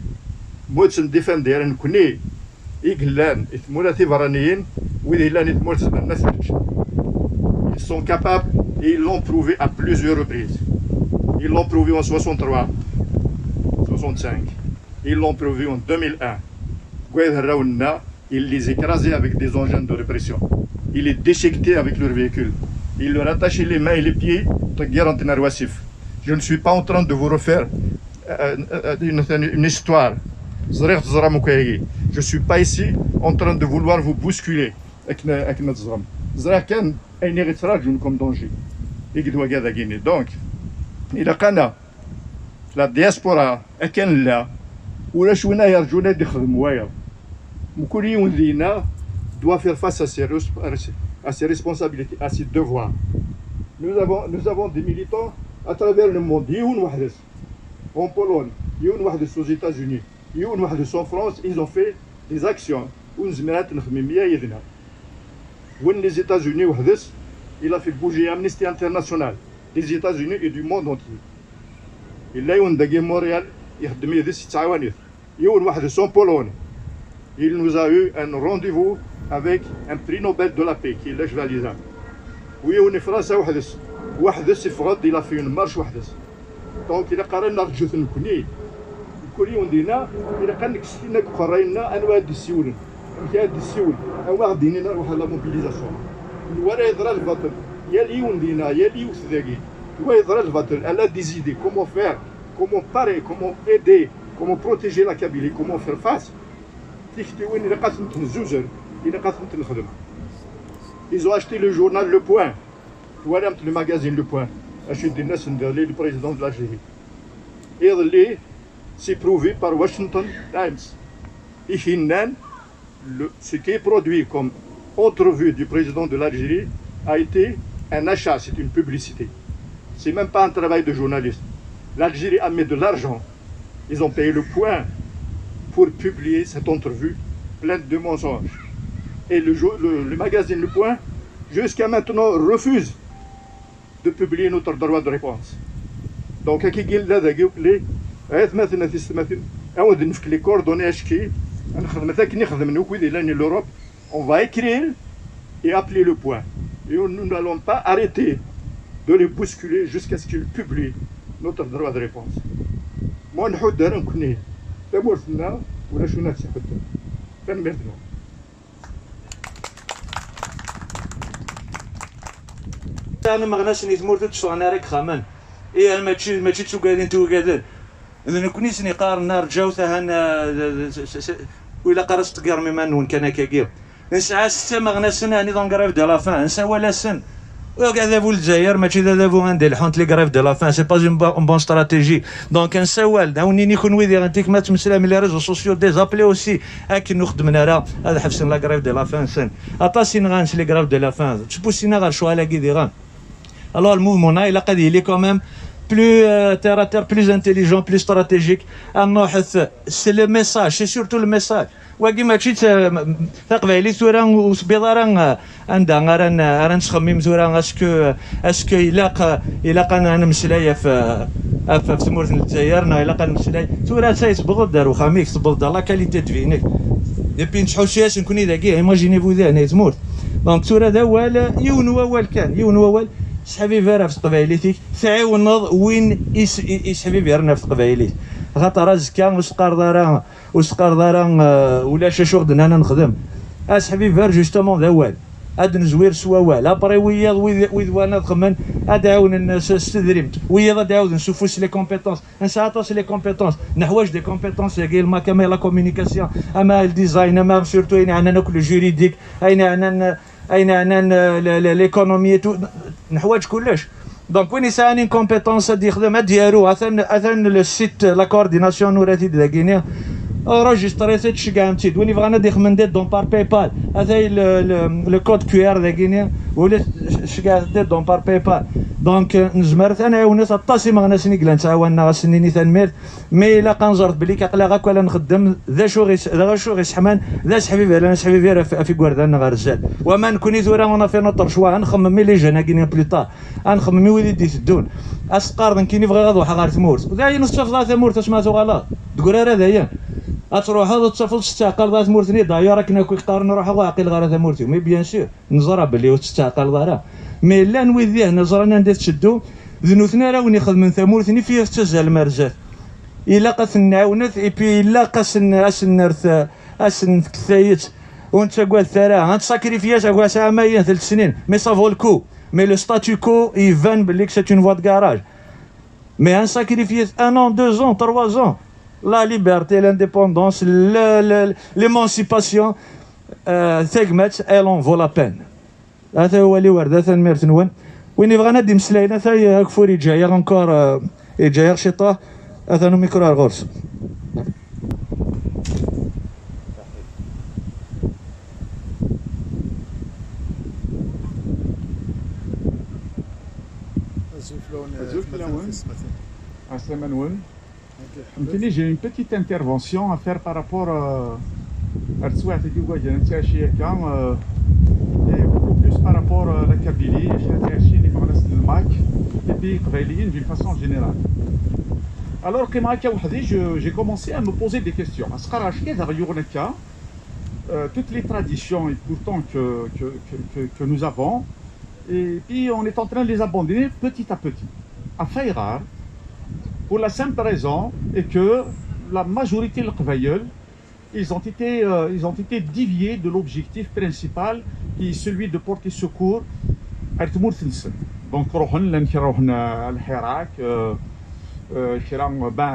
موت نديفان ديال نكوني إقلان إثمولاتي فرانيين وإذا إلا نثمولت الناس ils sont capables et ils l'ont prouvé à plusieurs reprises. Ils l'ont prouvé en 63, 65. Ils l'ont prouvé en 2001. Ils les écrasaient avec des engins de répression. Ils les déchiquetaient avec leurs véhicules. Ils leur attachaient les mains et les pieds. Je ne suis pas en train de vous refaire une histoire. Je ne suis pas ici en train de vouloir vous bousculer. كان أين يتراجعون كم دونجي يقدوا كذا كيني دونك إلا كان لا دياسبورا أكن لا ولا شونا يرجونا يخدموا ويا وكل يوم دينا doit faire face à ses responsabilités, à ses devoirs. Nous avons des militants à travers le monde. يون وحدث en Pologne, يون وحدث aux États-Unis, يون وحدث en France. Ils ont fait des actions ونزمرات نخممية يدنا. When les États-Unis il a fait bouger Amnesty International des États-Unis et du monde entier. Il a eu Montréal, il nous a eu un rendez-vous avec un prix Nobel de la paix qui est l'âge valisa. Oui, on est français, il a fait une marche. Donc il a carrément narjut نكوني كل يوم دينا إذا كان كسينا قرينا أنواع السيول كي هاد السيول أنواع ديننا نروح على موبيليزاسيون ولا يضرب الباطل يا ليون دينا يا ليوس ذاكي هو يضرب الباطل elle a des idées comment faire comment parer comment aider comment protéger la Kabylie comment faire face تيختي وين إلا قاسمت الزوجر إلا قاسمت الخدمة. Ils ont acheté le journal Le Point voilà le magazine Le Point acheté الناس ندير le président de l'Algérie et c'est prouvé par Washington Times. Ce qui est produit comme entrevue du président de l'Algérie a été un achat, c'est une publicité. C'est même pas un travail de journaliste. L'Algérie a mis de l'argent. Ils ont payé Le Point pour publier cette entrevue pleine de mensonges. Et le magazine Le Point, jusqu'à maintenant, refuse de publier notre droit de réponse. Donc, مثلا في السماثل أود نفك لي كوردوني أشكي نخدم ذاك نخدم نوكويد إلى l'Europe on va écrire et appeler Le Point et nous n'allons pas arrêter de les bousculer jusqu'à ce qu'ils publient notre droit de réponse. moi نحود دار نكوني تمورتنا ولا شو ناس يحد فنمرتنا أنا ما غناش نيتمورت تشوف أنا راك خامان إيه ماشي تسوقادين توقادين إذا نكوني سني قارنا رجاو ثهنا وإلا قرصت قرمي منون كان كاكير نسعى ستة مغنى سنة نظام قريب ديال لافان نسى ولا سن وكذا الجزائر ماشي دابا غندير الحونت لي غريف دو لا فان سي با اون بون استراتيجي دونك نساوال داوني نكون ويدي غنتيك ما تمسلا من لي ريزو سوسيو ديزابلي اوسي هاك نخدمنا راه هذا حفصنا لا غريف دو لا فان سن اطاسين غانس لي غريف دو لا فان تبوسينا غير شو على كي غان الوغ الموفمون الا قد يلي كوميم plus terre à terre, plus intelligent, plus stratégique. C'est le message, c'est surtout le message. وكيما ماشي تقبايلي ثورا وسبيضه راه عندها راه نتخمم ثورا اسكو يلاق انا نمسلايه في ثمورة الجزائر يلاق نمسلاي ثورا تيتبغض دارو خاميك تبغض لا كاليتي دفينيك اي بي نتحوشياش نكوني داكي ايماجيني فو ذا تمورت دونك ثورا ذا وال يون ووال كان يون ووال شحبي فيرا في قبايليتك تعاونض وين يسحبي فيرنا في قبايليت خاطر زكا وسقار دارا ولا شاشو غدنا انا نخدم اسحبي فير جوستومون ذا وال هاد نزوير سوا وال ابري وياض ويد وانا نخمن ادعاون الناس استدريمت وياض عاود نشوفوش لي كومبيتونس نساطاس لي كومبيتونس نحواج دي كومبيتونس كاين ما كما لا كومونيكاسيون اما الديزاين اما سورتو اين عندنا ناكل جوريديك اين عندنا ليكونومي نحواج كلش دونك وين يساني كومبيتونس هادي يخدم ديالو اثن السيت لا كورديناسيون نوراتي دا غينيا enregistré كاع متيد وين بغانا دي خمندات دون بار باي بال هذا لو كود كيو ار دا غينيا ولا كاع ديت دون بار باي بال دونك نجمر انا وناس الطاسي ما غناش نقلا نتعاوننا غاسنيني ثنمير مي الا كنجرت بلي كاقلا غاك ولا نخدم ذا شو غي شحمان ذا حبيبي انا حبيبي في كوردان غير رجال وما نكوني ثورا وانا في نطر شوا نخمم مي لي جون كاينين بليطار نخمم مي وليدي يسدون اسقار كاين يبغى غادو حا غير ثمورت وذا نصف ثمورت اش ما غلط تقول راه دايا تروح هذا تصفل تستعقل ذات مورتني دايا راك كنا كيختار نروح واقيل غير ذا مورتي مي بيان سور نزرى بلي تستعقل ضرا مي لا نويذيه نزرنا ندير تشدو ذنوثنا راه وين يخدم من ثمورتني فيه تسجل المرزات الا قاس نعاونت اي بي الا قاس اسنرث اسن كثايت وانت قال ثرا انت ساكريفياش اكوا ساعه 3 سنين مي سافو الكو مي لو ستاتيو كو يفان بلي سي اون فوا دو كراج مي ان ساكريفياس 1 an 2 ans 3 ans la liberté, l'indépendance, l'émancipation, elle en vaut la peine. هذا هو اللي ورد هذا الميرت نون وين بغا ندي مسلاينا ثاي كفوري جايه انكور جايه شيطه هذا نو ميكرو غورس J'ai une petite intervention à faire par rapport à et beaucoup plus par rapport à la Kabylie et puis d'une façon générale. Alors j'ai commencé à me poser des questions. Toutes les traditions et pourtant que nous avons, et puis on est en train de les abandonner petit à petit. À Fayrar, pour la simple raison est que la majorité de l'Qbayel, ils ont été déviés de l'objectif principal qui est celui de porter secours à Tmour Thensen. Donc,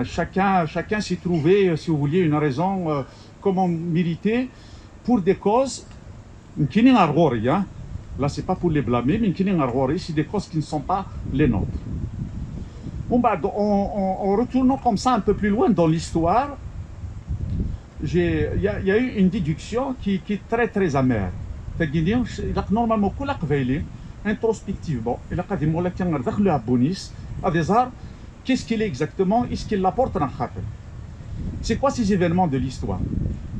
chacun s'est trouvé, si vous vouliez, une raison comment militer pour des causes qui n'est pas là, c'est pas pour les blâmer, mais c'est des causes qui ne sont pas les nôtres. En retournant comme ça un peu plus loin dans l'histoire, il y a eu une déduction qui est très très amère. Normalement, introspectivement, qu'est-ce qu'il est exactement, est-ce qu'il apporte un khater? C'est quoi ces événements de l'histoire?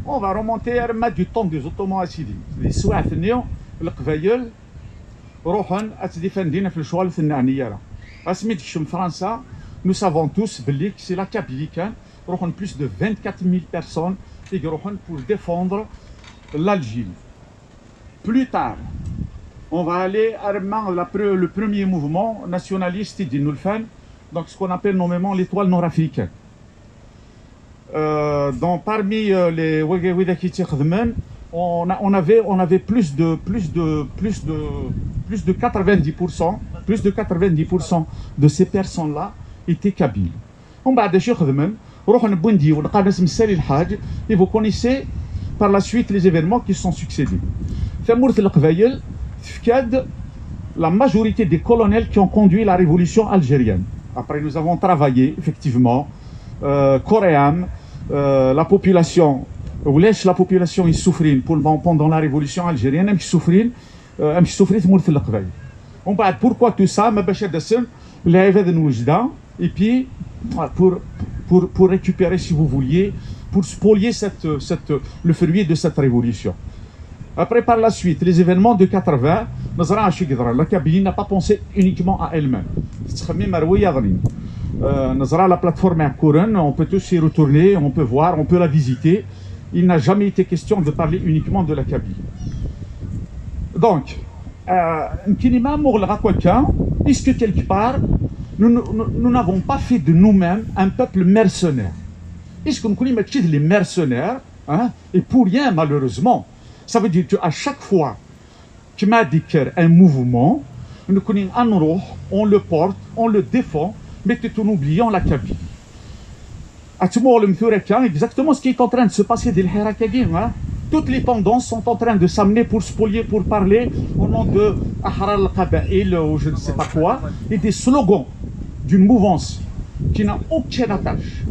On va remonter à du temps des Ottomans assidiques. Les Souathnions, le Qbayel, Rohan, Atdifendine, le Choual, Fennaniyara. Nous savons tous que c'est la Kabylie, plus de 24 000 personnes qui pour défendre l'Algérie. Plus tard, on va aller à le premier mouvement nationaliste d'Inulfan, donc ce qu'on appelle nommément l'étoile nord-africaine. Parmi les Ouégaouidakiti-Khadmen, on avait plus de 90%, plus de 90% de ces personnes-là étaient kabyles. Et vous connaissez par la suite les événements qui sont succédés. la majorité des colonels qui ont conduit la révolution algérienne. Après, nous avons travaillé, effectivement, coréenne, la population, la population souffrit pendant la révolution algérienne, elle souffrit pourquoi tout ça? Et puis, pour récupérer, si vous vouliez, pour spolier le fruit de cette révolution. Après, par la suite, les événements de 80, la Kabylie n'a pas pensé uniquement à elle-même. La plateforme à Kouren, on peut tous y retourner, on peut voir, on peut la visiter. Il n'a jamais été question de parler uniquement de la Kabylie. Donc, puisque quelque part, nous n'avons pas fait de nous-mêmes un peuple mercenaire. Puisque nous connaissons les mercenaires, hein, et pour rien malheureusement, ça veut dire qu'à chaque fois qu'il m'a dit un mouvement, nous connaissons un rôle, on le porte, on le défend, mais tout en oubliant la Kabylie. Exactement ce qui est en train de se passer dès le Hirakagim. Toutes les tendances sont en train de s'amener pour spolier, pour parler au nom de Ahrar al-Qaba'il ou je ne sais pas quoi, et des slogans d'une mouvance qui n'a aucune attache.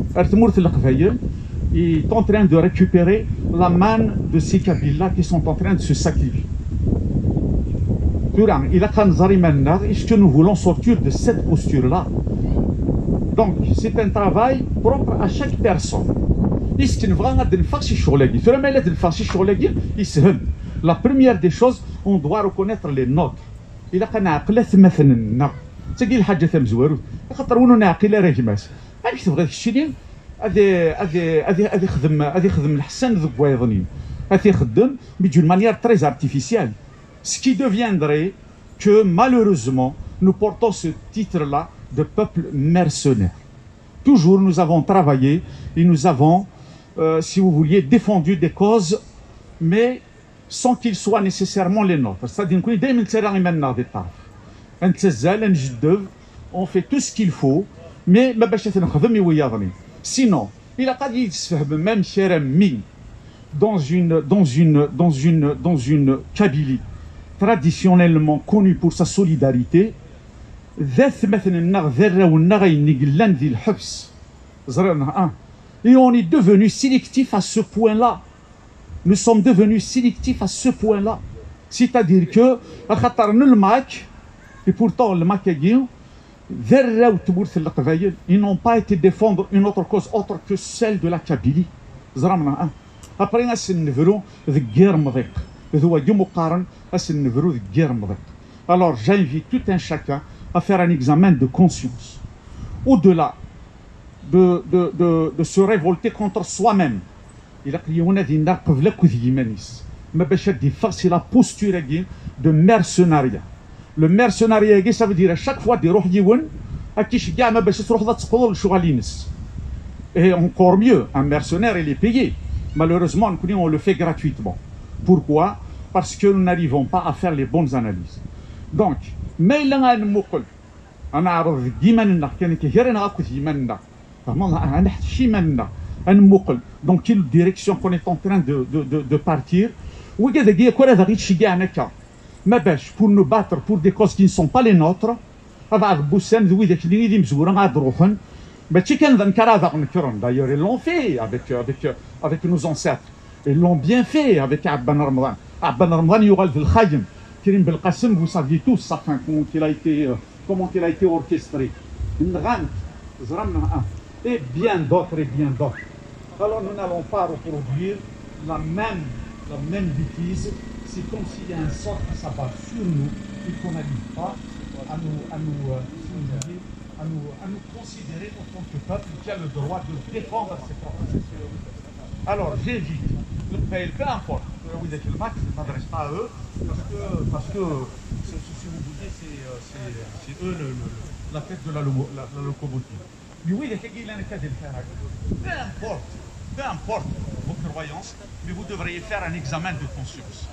Est en train de récupérer la manne de ces Kabyles-là qui sont en train de se sacrifier. Est-ce que nous voulons sortir de cette posture-là? Donc, c'est un travail propre à chaque personne. La première des choses, on doit reconnaître les nôtres. D'une manière très artificielle. Ce qui deviendrait que malheureusement, nous portons ce titre-là de peuple mercenaire. Toujours, nous avons travaillé et nous avons, si vous vouliez, défendu des causes, mais sans qu'ils soient nécessairement les nôtres. C'est-à-dire on fait tout ce qu'il faut, mais sinon, il a pas dit même dans une Kabylie traditionnellement connue pour sa solidarité. Et on est devenu sélectif à ce point-là. Nous sommes devenus sélectifs à ce point-là. C'est-à-dire que, et pourtant, le Makagien, ils n'ont pas été défendre une autre cause autre que celle de la Kabylie. Après, alors j'invite tout un chacun à faire un examen de conscience. Au-delà de se révolter contre soi-même, c'est la posture de mercenariat. Le mercenariat, ça veut dire à chaque fois des et encore mieux, un mercenaire, il est payé. Malheureusement, on le fait gratuitement. Pourquoi? Parce que nous n'arrivons pas à faire les bonnes analyses. Donc, dans quelle direction qu'on est en train de partir? Pour nous battre pour des causes qui ne sont pas les nôtres, d'ailleurs ils l'ont fait avec nos ancêtres, ils l'ont bien fait avec Abban Ramadan. Abban Ramadan Yugal Bil Khayem, Kirim Belkacem, vous saviez tous sa fin, comment il a été orchestré. Et bien d'autres et bien d'autres. Alors nous n'allons pas reproduire la même bêtise. C'est comme s'il y a un sort qui s'abat sur nous et qu'on n'arrive pas à nous considérer en tant que peuple qui a le droit de défendre ses propres intérêts. Alors j'évite, peu importe, oui, le max ne m'adresse pas à eux, parce que si vous voulez, c'est eux la tête de la locomotive. Mais oui, peu importe vos croyances, mais vous devriez faire un examen de conscience.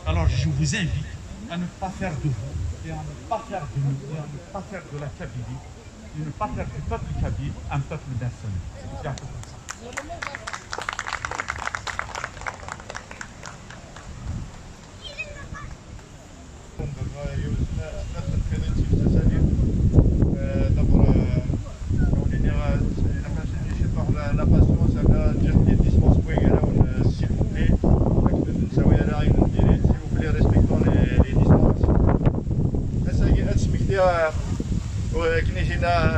Alors je vous invite à ne pas faire de vous, et à ne pas faire de nous, et à ne pas faire de la Kabylie, et ne pas faire du peuple kabyle un peuple mercenaire. C'est un peu comme ça.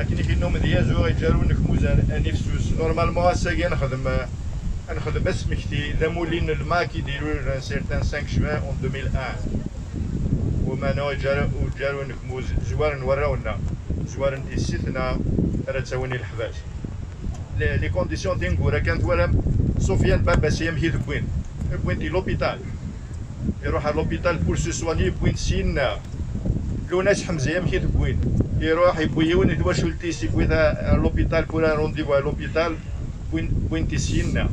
كني فينا مديازو يجارو نكموزان نفسوس نورمالمون ساكي نخدم بس مكتي ذا مولين الماك يديروا سيرتان 5 جوان اون 2001 وما جارو نكموز جوار نوراونا جوار نتيسيتنا راه تساوني الحباس لي كونديسيون تنقورا كانت ولا سفيان بابا سيام هي بوين دي لوبيتال يروح على لوبيتال بور سو سواني بوين سينا لوناس حمزه يام هي بوين يروح يبويون دوا شلتي سي بوين لوبيتال بور رونديفو على لوبيتال بوين تيسينا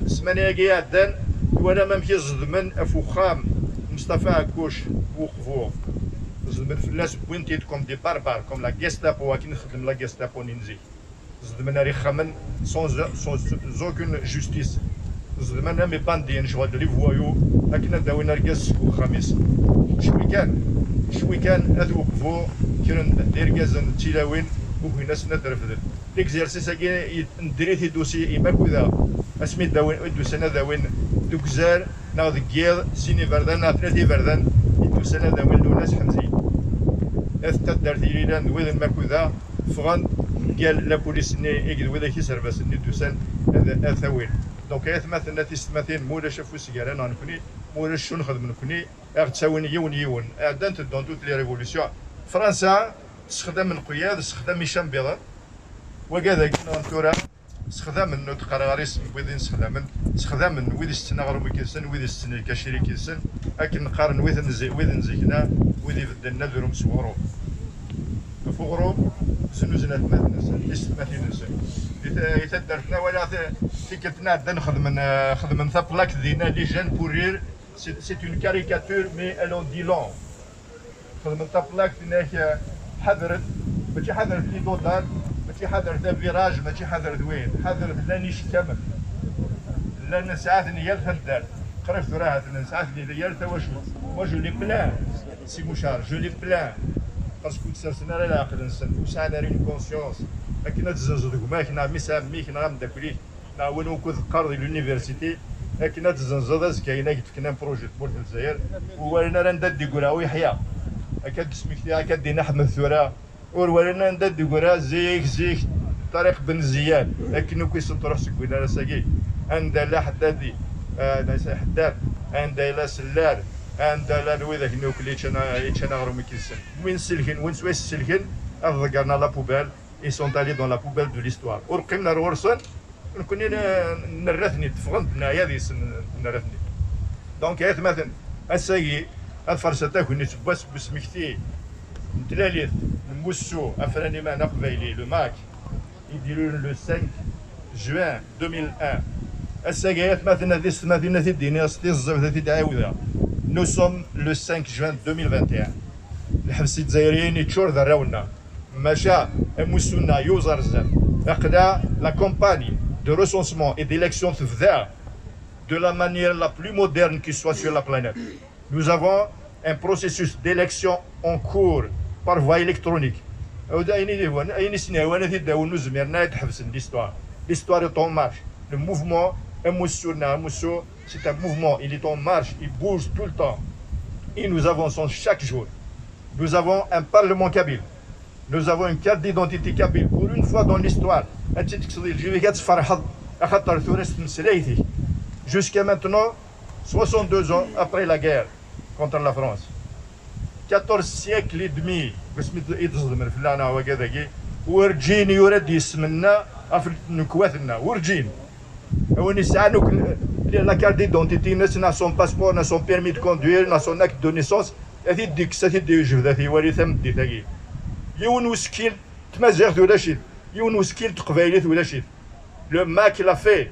سمانيا كي عدان وانا ما مشي زدمن افوخام مصطفى عكوش وقفو زدمن فلاس بوينتيت كوم دي باربار كوم لا غيستابو كي نخدم لا غيستابو ننزي زدمن ري خمن سون زوكون جوستيس زدمن مي باندين شغل لي فوايو اكنا داوينا ركاز وخميس شوي كان اتوقفو كيرن دير كازن تيلاوين وكنا ناس ندرفدل ليكزيرسيس كي ندريتي دوسي اما كذا اسمي داوين دوسنا داوين دوكزار ناض كير سيني فردان نافرتي فردان دوسنا داوين لوناس حمزي اثتدر تيران وذ ما كذا فغان قال لا بوليس ني يقد وذا كي سيرفاس ني دوسان هذا ثوين دونك مثلا تيستماثين مولا شافو سيغاران نكوني مولا شنو نخدم نكوني تساوين يون دانت دون توت لي ريفوليسيون فرنسا استخدام القياد استخدام هشام بيضاء وكذا كنا نتورا استخدام النوت قراريس ويدين استخدام ويد استناغرو كيسن ويد استني كاشيري كيسن لكن نقارن ويد نزيكنا ويد بدلنا دروم صورو فوغرو زنوزنا مثلا يتدرتنا ولا فيكتنا نخدم ثابلاك دينا لي جان بورير سي اون كاريكاتور مي الون دي لون خدم ثابلاك دينا حضرت ماشي حضرت لي دودار ماشي حضرت فيراج ماشي حضرت وين حضرت لانيش كامل لان ساعات نيال هدار قريت راه ساعات نيال تا واش لي بلان سي مشار جو لي بلان باسكو تسرسنا لا العقل نسن وسعنا رين كونسيونس لكن تزنزدك ما كنا ميك نغام داكلي نا ولو كنت قارض لونيفرسيتي لكن تزنزد زكاينا كنا بروجي بورت الجزائر وولينا راه ندي كراوي يحيى اكاد سميتي اكاد دينا احمد ثورا ولينا ندي كرا زيك طريق بن زياد لكن كيسنت روح سكوينا راه ساكي عند لا حدادي ناس حداد عند لا سلال عند لا نوي ذاك نوكليتش انا غرو مكيسن وين سلكن وين سويس سلكن افغرنا لا بوبال اي سون الي دون لا بوبال دو ليستوار ورقمنا الورسن نكون نرثني تفغنتنا يا ذي نرثني دونك هات مثلا الساقي الفرصه تاكل تباس بسمكتي نتلاليت نموسو افراني ما نقبايلي لو ماك يديروا لو 5 جوان 2001 الساقي مثلا ذي السماثينا ذي الدنيا ستي الزبده ذي تعاودها Nous sommes le 5 juin 2021. الحبس الجزائريين يتشور ذراونا مشى موسونا يوزر زاد أقدا la campagne de recensement et d'élection تفذا de la manière la plus moderne qui soit sur la planète. Nous avons un processus d'élection en cours par voie électronique. L'histoire est en marche. Le mouvement c'est un mouvement, il est en marche, il bouge tout le temps. Et nous avançons chaque jour. Nous avons un parlement kabyle. Nous avons une carte d'identité kabyle. Pour une fois dans l'histoire, jusqu'à maintenant, 62 ans après la guerre contre la France. 14 siècles et demi. ورجيني يرد يسمنا نكواتنا ورجين وني سانوك لا كارت ديدونتيتي ناس سون باسبور نا سون بيرمي دو كوندوير نا سون اكت دو نيسونس هذه ديك ساتي دي جبداتي ولي ثم ديتاكي يون وسكيل تمازيغ ولا شي يون وسكيل تقبايلات ولا شي لو ماك لا في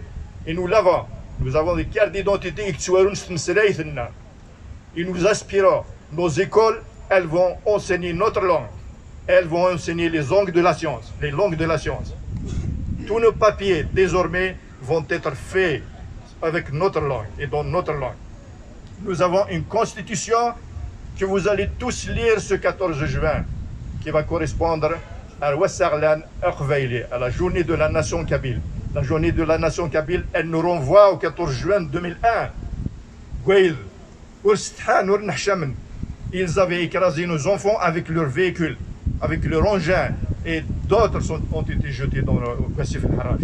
اي نو لافون nous avons des cartes d'identité qui تسوارون ستمسلايثنا et nous aspirons nos écoles elles vont enseigner notre langue. Elles vont enseigner les langues de la science, les langues de la science. Tous nos papiers, désormais, vont être faits avec notre langue et dans notre langue. Nous avons une constitution que vous allez tous lire ce 14 juin, qui va correspondre à Wassarlan Akhvaili, à la journée de la nation kabyle. La journée de la nation kabyle, elle nous renvoie au 14 juin 2001. Gouaïd, Ursthan, Urnahchamen. ils avaient écrasé nos enfants avec leurs véhicules, avec leurs engins, et d'autres ont été jetés dans le passif al-Haraj.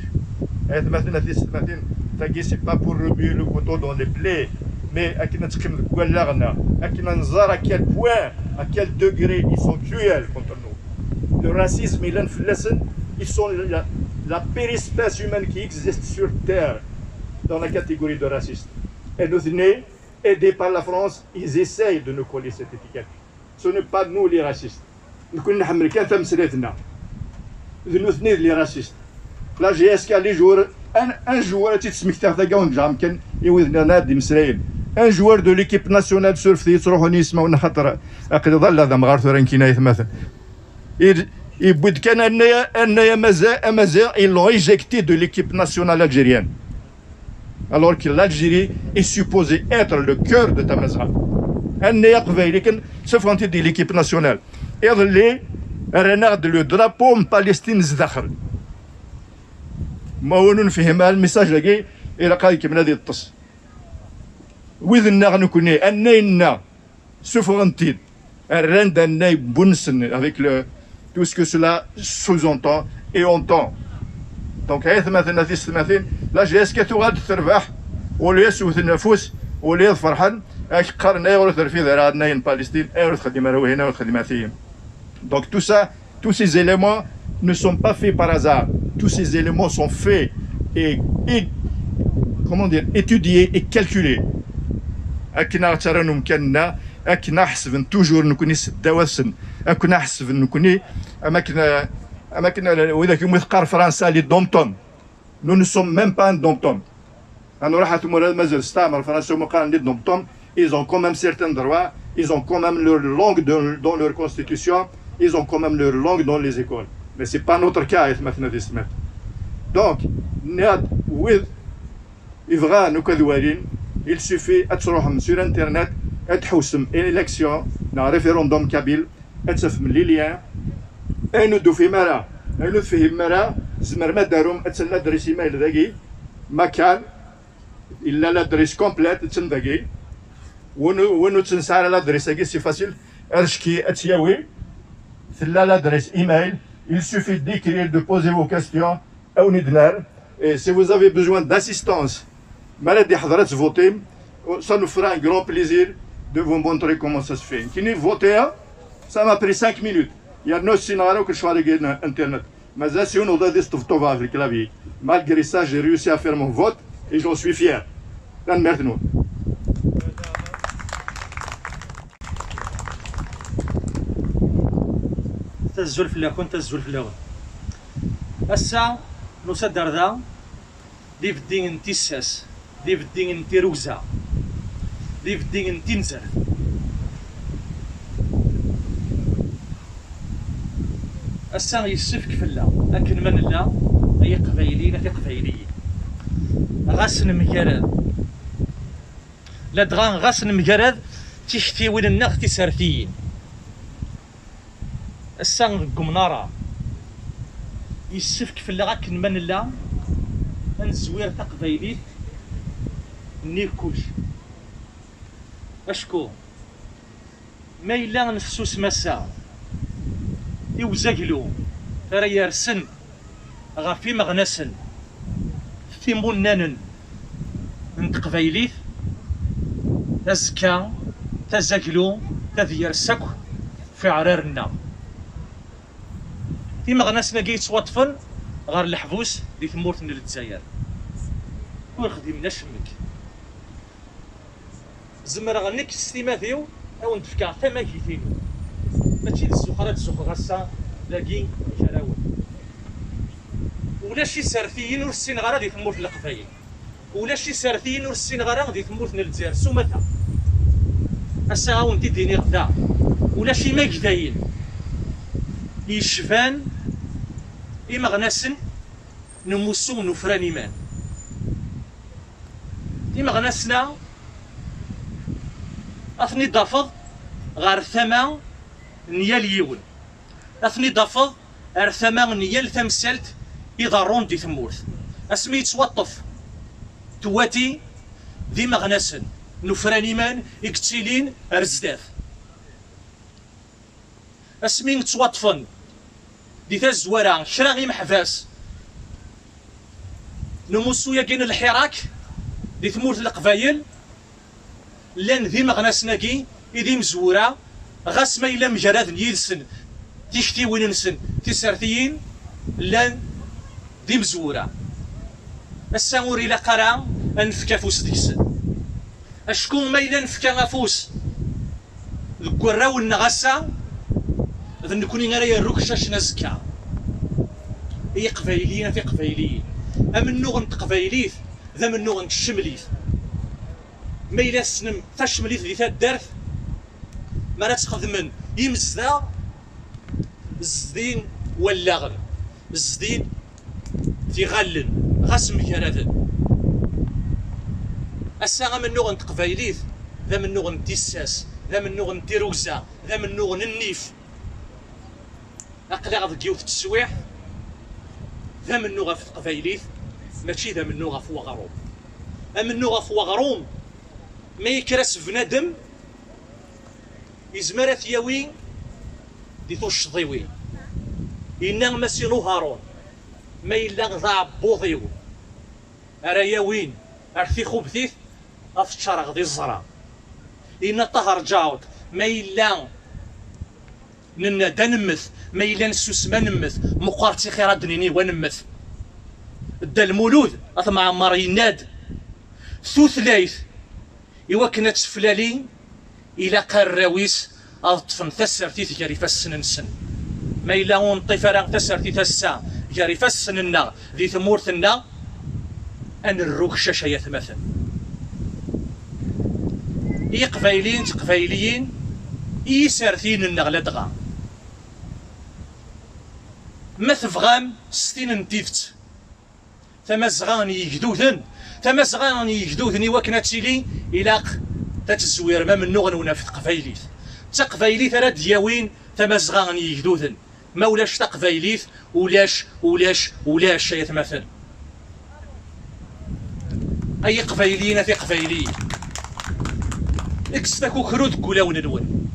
C'est pas pour remuer le couteau dans les plaies, mais à quel point, à quel degré ils sont cruels contre nous. Le racisme et l'inflation, ils sont la pire espèce humaine qui existe sur Terre dans la catégorie de racistes. Et nous, aidés par la France, ils essayent de nous coller cette étiquette. Ce n'est pas nous les racistes. Nous sommes les racistes. La GSK, les joueurs, un joueur un joueur de l'équipe nationale de surf ils l'ont éjecté de l'équipe nationale algérienne. Alors que l'Algérie est supposée être le cœur de Tamazgha. Sauf quand il dit l'équipe nationale. Et le drapeau en Palestine زدخل. ما هو نفهم الميساج لقي إلى قايك من هذه الطس. وإذا نكوني أننا souveraineté, avec tout ce que cela sous-entend et entend. Donc, la GSK تغاد تربح واللي يسوث النفوس واللي يفرحن قرنا يغرث في ذراتنا in Palestine يغرث خدمة روهنا وخدمة فيهم. Donc tout ça, tous ces éléments ne sont pas faits par hasard. Tous ces éléments sont faits et comment dire, étudiés et calculés. أكنا ترى كنا أكنا حسب toujours نكوني سدواسن أكنا حسب نكوني أماكن وإذا كم يثقار فرنسا لي دومتوم. Nous ne sommes même pas un dom-tom. Ils ont quand même certains droits, ils ont quand même leur langue dans leur constitution, ils ont quand même leur langue dans les écoles. Mais ce n'est pas notre cas. Donc, il suffit de sur Internet, de élection, un référendum kabyle, de les liens, et nous devons زمر دارهم اتسنى دريس ايميل ذاكي مكان الا لادريس كومبليت تنداكي ونو تنسى لادريس ذاكي سي فاسيل ارشكي اتياوي ثلا لادريس ايميل il suffit d'écrire de poser vos questions او ندنار et si vous avez besoin d'assistance maladi حضرات voter ça nous fera un grand plaisir de vous montrer comment ça se fait qui nous voter ça m'a pris 5 minutes il y a 9 scénarios que je suis allé sur internet. Mais si on a des stouffes avec le clavier, malgré ça, j'ai réussi à faire mon vote et j'en suis fier. Maintenant. تزول في الاخوان تزول في الاخوان هسا نصدر ذا دي في الدين انتساس دي في الدين انتروزا دي في الدين انتنزر هسا يسفك فلا لكن من لا هي قبايليين هي قبايليين غاسن مجرد لا دغان غاسن مجرد تشتي وين الناس تسارتيين هسا قمنارة يسفك فلا لكن من لا نزوير تقبايليت نيكوش اشكو ما إلا نفسوس مسا يوزاقلو راه يرسن غافي مغنسن في منانن نتقبايليت تزكا تزاقلو تذيرسك في عرارنا في مغنسنا كي يتوطفن غير الحبوس دي ثمورتنا للجزائر وخدمنا شمك زمر غنيك ستيماتيو او نتفكا ثماكيتين ماشي الزخرات الزخ غاسا لاكي كراول ولا شي سارثيين ورسين غرا دي ثمورت القبايل ولا شي سارثيين ورسين غرا دي ثمورتنا للجزائر سومتا هسا هاون تديني غدا ولا شي ما جداين يشفان إما غناسن نموسو نفران إيمان إما غناسنا أثني ضافض غار ثما نيال يون أثني ضافض غار ثما نيال ثمسلت يضرون دي ثمورث أسمي توطف تواتي ديما غناسن نفران إيمان إكتيلين رزداف اسمين توطفن دي تزورا كرا غي محباس نموسو ياكين الحراك دي ثمورت القبايل لان ذي مغناسناكي إذي مزورا غاس ما إلا مجرد يلسن تيشتي وين نسن تيسارتيين لان ذي مزورا الساموري لا قرا انفكا فوس ديس اشكون ما إلا نفكا فوس ذكو الراو النغاسا ذن نكوني غير الركشاش نزكا هي قبايليين في قبايليين أمن نوغن تقبايليث ذا من نوغن تشمليث ما إلا سنم تشمليث ذي الدرث ما لا تخدمن يمزدا الزدين واللغن الزدين تيغلن غاس مكانذن أسا من نوغن تقبايليث ذا من نوغن تيساس ذا من نوغن تيروزا ذا من نوغن النيف أقلع ضيوث التسويح ذا من نوغا في قبايليث ماشي ذا من نوغا في وغروم أمن نوغا في وغروم ما يكرس بنادم يزمر ثياوي دي توش ضيوي إنا مسينو هارون ما إلا غضا بوضيو أراياوين أرثي خبثيث أفتشار غدي الزرا إنا طهر جاوت ما إلا ننا دنمث ما إلا نسوس ما نمث مقارتي خيرا دنيني ونمث دا المولود أثمع عمار يناد ثلاث إوا كانت فلالي إلا قراويس أطفن تسرتي تجاري فالسن نسن ما إلا ونطيف راه تسرتي تسا جاري فالسننا ذي ثمورتنا أن الركشة شيا ثمثن إي قبايلين تقبايليين إي سارتين النغلة دغا ما تفغام ستين نتيفت تمزغان يجدوثن تمزغان يجدوثن إوا كانت تيلي إلا تتزوير ما من نغن ونافت قبايليث تقبايليث راه دياوين تمزغان يجدوثن ما ولاش تقبايليث ولاش يتمثل أي قبايليين في قبايليين إكستاكو كرود كولاون الون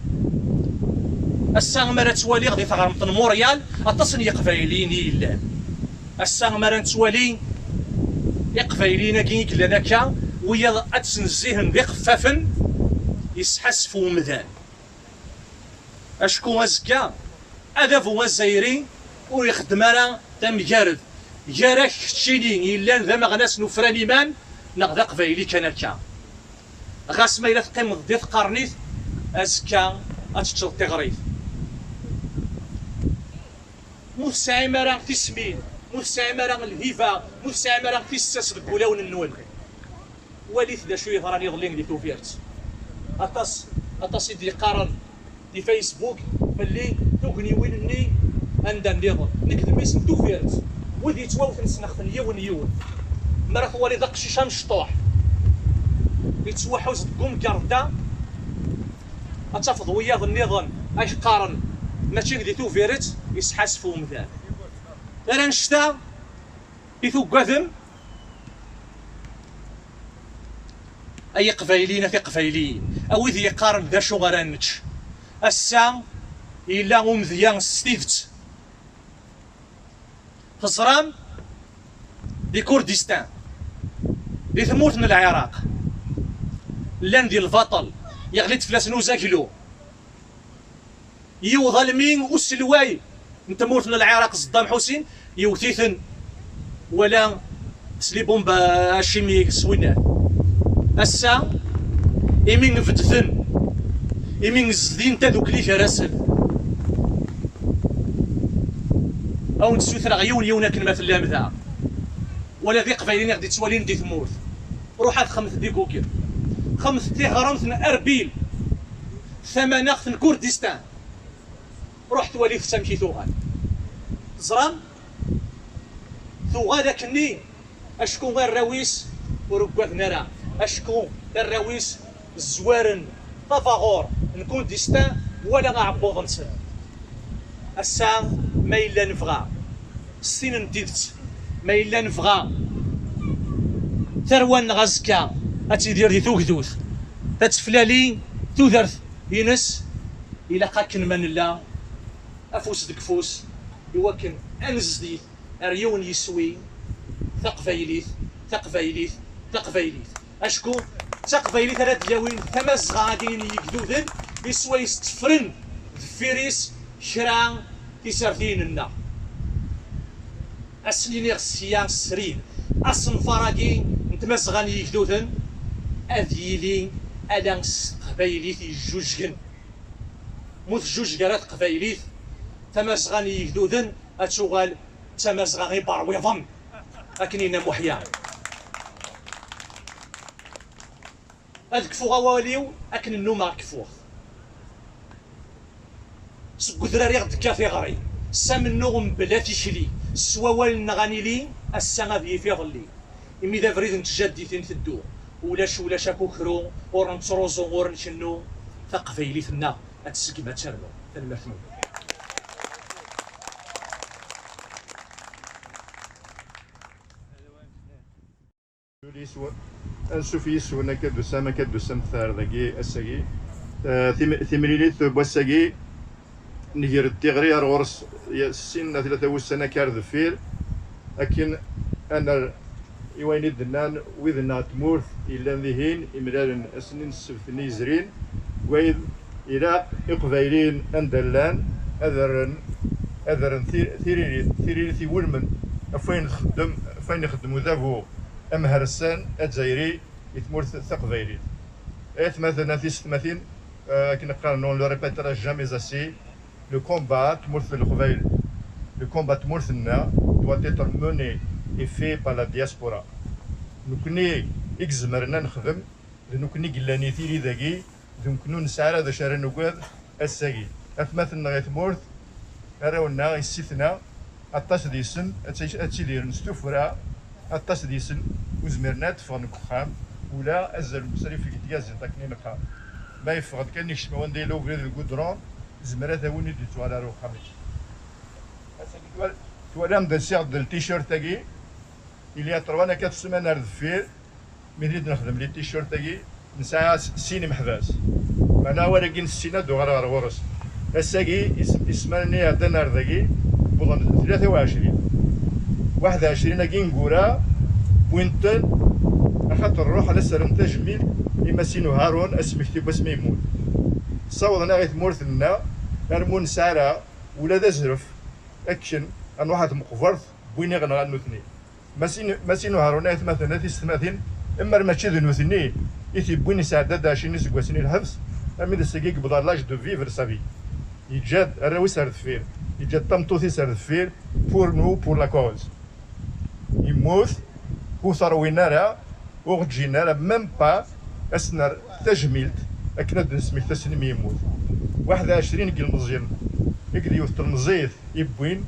الساغ مرة توالي غادي تغرمطن موريال أتصن يقبايليين يلان الساغ مرة توالي يقبايليين كي كلاناكا ويا أتسنزيهن بقفافن يسحسفو مذان أشكو أزكا هذا فو الزايري ويخدم راه تمجارد جارك تشيلين يلان ذا مغناس نفراني مان نغدا قبايلي كاناكا غاس ما إلا تقيم ضدي تقارنيت أزكا أتشل تغريث مساعمة راه تسمين مساعمة راه الهيفا مساعمة راه تساس الكولاون النون وليت دا شويه راني ظلين دي توفيرت أطاس دي قارن دي فيسبوك فاللي توكني وينني عندها نيضن نكتب اسم توفيرت وذي تواوث نسنخن يون مرة ثوالي ذاك شيشان شطوح يتسوحوز تقوم كاردا أتفض وياض النظام أي قارن ماشي دي توفيرت يسحاسفو مثال أنا نشتا يثو قذم أي قبايلين في قبايلين أو ذي يقارن ذا شو غرانتش السا إلا مذيان ستيفت تزرام دي كردستان دي ثمورت من العراق لان دي البطل يغلي تفلاس نوزا كيلو يو ظالمين والسلواي انت مورت من العراق صدام حسين يوتيثن ولا سلي بومبا شيمي سوينات السا إمين فتثن إمين زدين تذوك لي فراسل أو نسوثر غيون يونا كلمة اللام ذا ولا ذي قبايلين غادي توالين دي ثمورت روح خمس دي كوكير خمس تهرمثن أربيل ثمانخثن كردستان روح توالي في سمكي ثوغان زرام ثوغان كني أشكون غير الراويس ورقوث نرى أشكون الراويس الزوارن طفاغور نكون ديستان ولا غعبوض نسن السام ما إلا نفغى السين نديدت ما إلا نفغى ثروان غزكا أتيدير دي ثوكذوث تتفلالي توثرث ينس إلا قاكن من الله افوس ديك فوس يوكن انزديت ريون يسوي تقبايليت تقبايليت تقبايليت اشكون تقبايليت راه دياوين ثماز غاديين يكدودن يسوى يستفرن فيريس شرا تيسرتين لنا اسنيني غسيان سرين اصن فراكي نتمزغان يكدودن اذيلين الانس قبايليت يجوجكن موت جوج قالات قبايليت تمازغان يكدودن اتشغال تمازغا غي بارويضن اكنينا محيا هاد كفو غواليو اكن النوم كفوه سكو دراري غد كافي غري سام النوم بلا تيشلي سواوال نغاني لي السما في ظلي امي ذا فريد نتجدي تدو ولا شاكو كرو ور نتروزو ور نشنو ثقفيليتنا اتسكي ما تشربو تنمرتمو نشوف يسونا كدو سمثار ذاكي الساكي ثمريليت بوساكي نجير التغري غورس السن 3 سنة كارد فير لكن انا يويني دنان وذنا تمورث إلا ذهين إمرار أسنين السبثني زرين وإذ إلى إقبايلين أندلان أذرن ثيري ولمن فين يخدمو ذابو أمهرسان الجزائري يتمورث ثقبايلين مثلا في ستماثين كنا قالنا لو ريبيترا جامي زاسي لو كومبات تمورث القبايل لو كومبات تمورثنا doit être mené et fait par la diaspora. نكوني إكزمرنا نخدم نكوني قلاني ثيري ذاكي نكونو نسعى هذا شهر نقاد الساقي أثمثنا غيث مورث أراونا السيثنا أطاس ديسن أتشيدير نستوفرا أطاس ديسن وزمرنا تفغن كخام ولا أزل مسري في كتياز تاكني نقام ما يفغد كان يشمع ونديلو بريد القدران زمرا ثاوني دي توالى رو خامش توالام دل سيغ دل تيشيرت تاكي il y a 3 à 4 semaines à faire مديد نخدم لي تيشيرت تاعي نسعى سيني محباس انا ولكن السينه دو غير غورس الساقي اسمني هذا النهار ذاكي بوضن 21 كي نقورا بوينتن اخاطر نروح على سرن تجميل اما سينو هارون اسمي كتب اسمي يموت صوضنا غير مورثنا نرمون سارة ولا ذا زرف اكشن ان واحد مقفرث بويني غنغنو اثنين ماسينو هارونات مثلا تيستماثين اما ماشي ذو نوثني يتي بوين سعداد داشيني سكواسيني الحبس امي ذا ساكيك بضا لاج دو فيفر سافي يجاد الراوي سارد فير يجاد طمطوثي سارد فير بور نو بور لا كوز يموت هو ثروينا راه وغتجينا راه ميم با اسنا تجميلت اكنا نسمي تسنمي يموت 21 كيلو مزيان يقدر يوث المزيت يبوين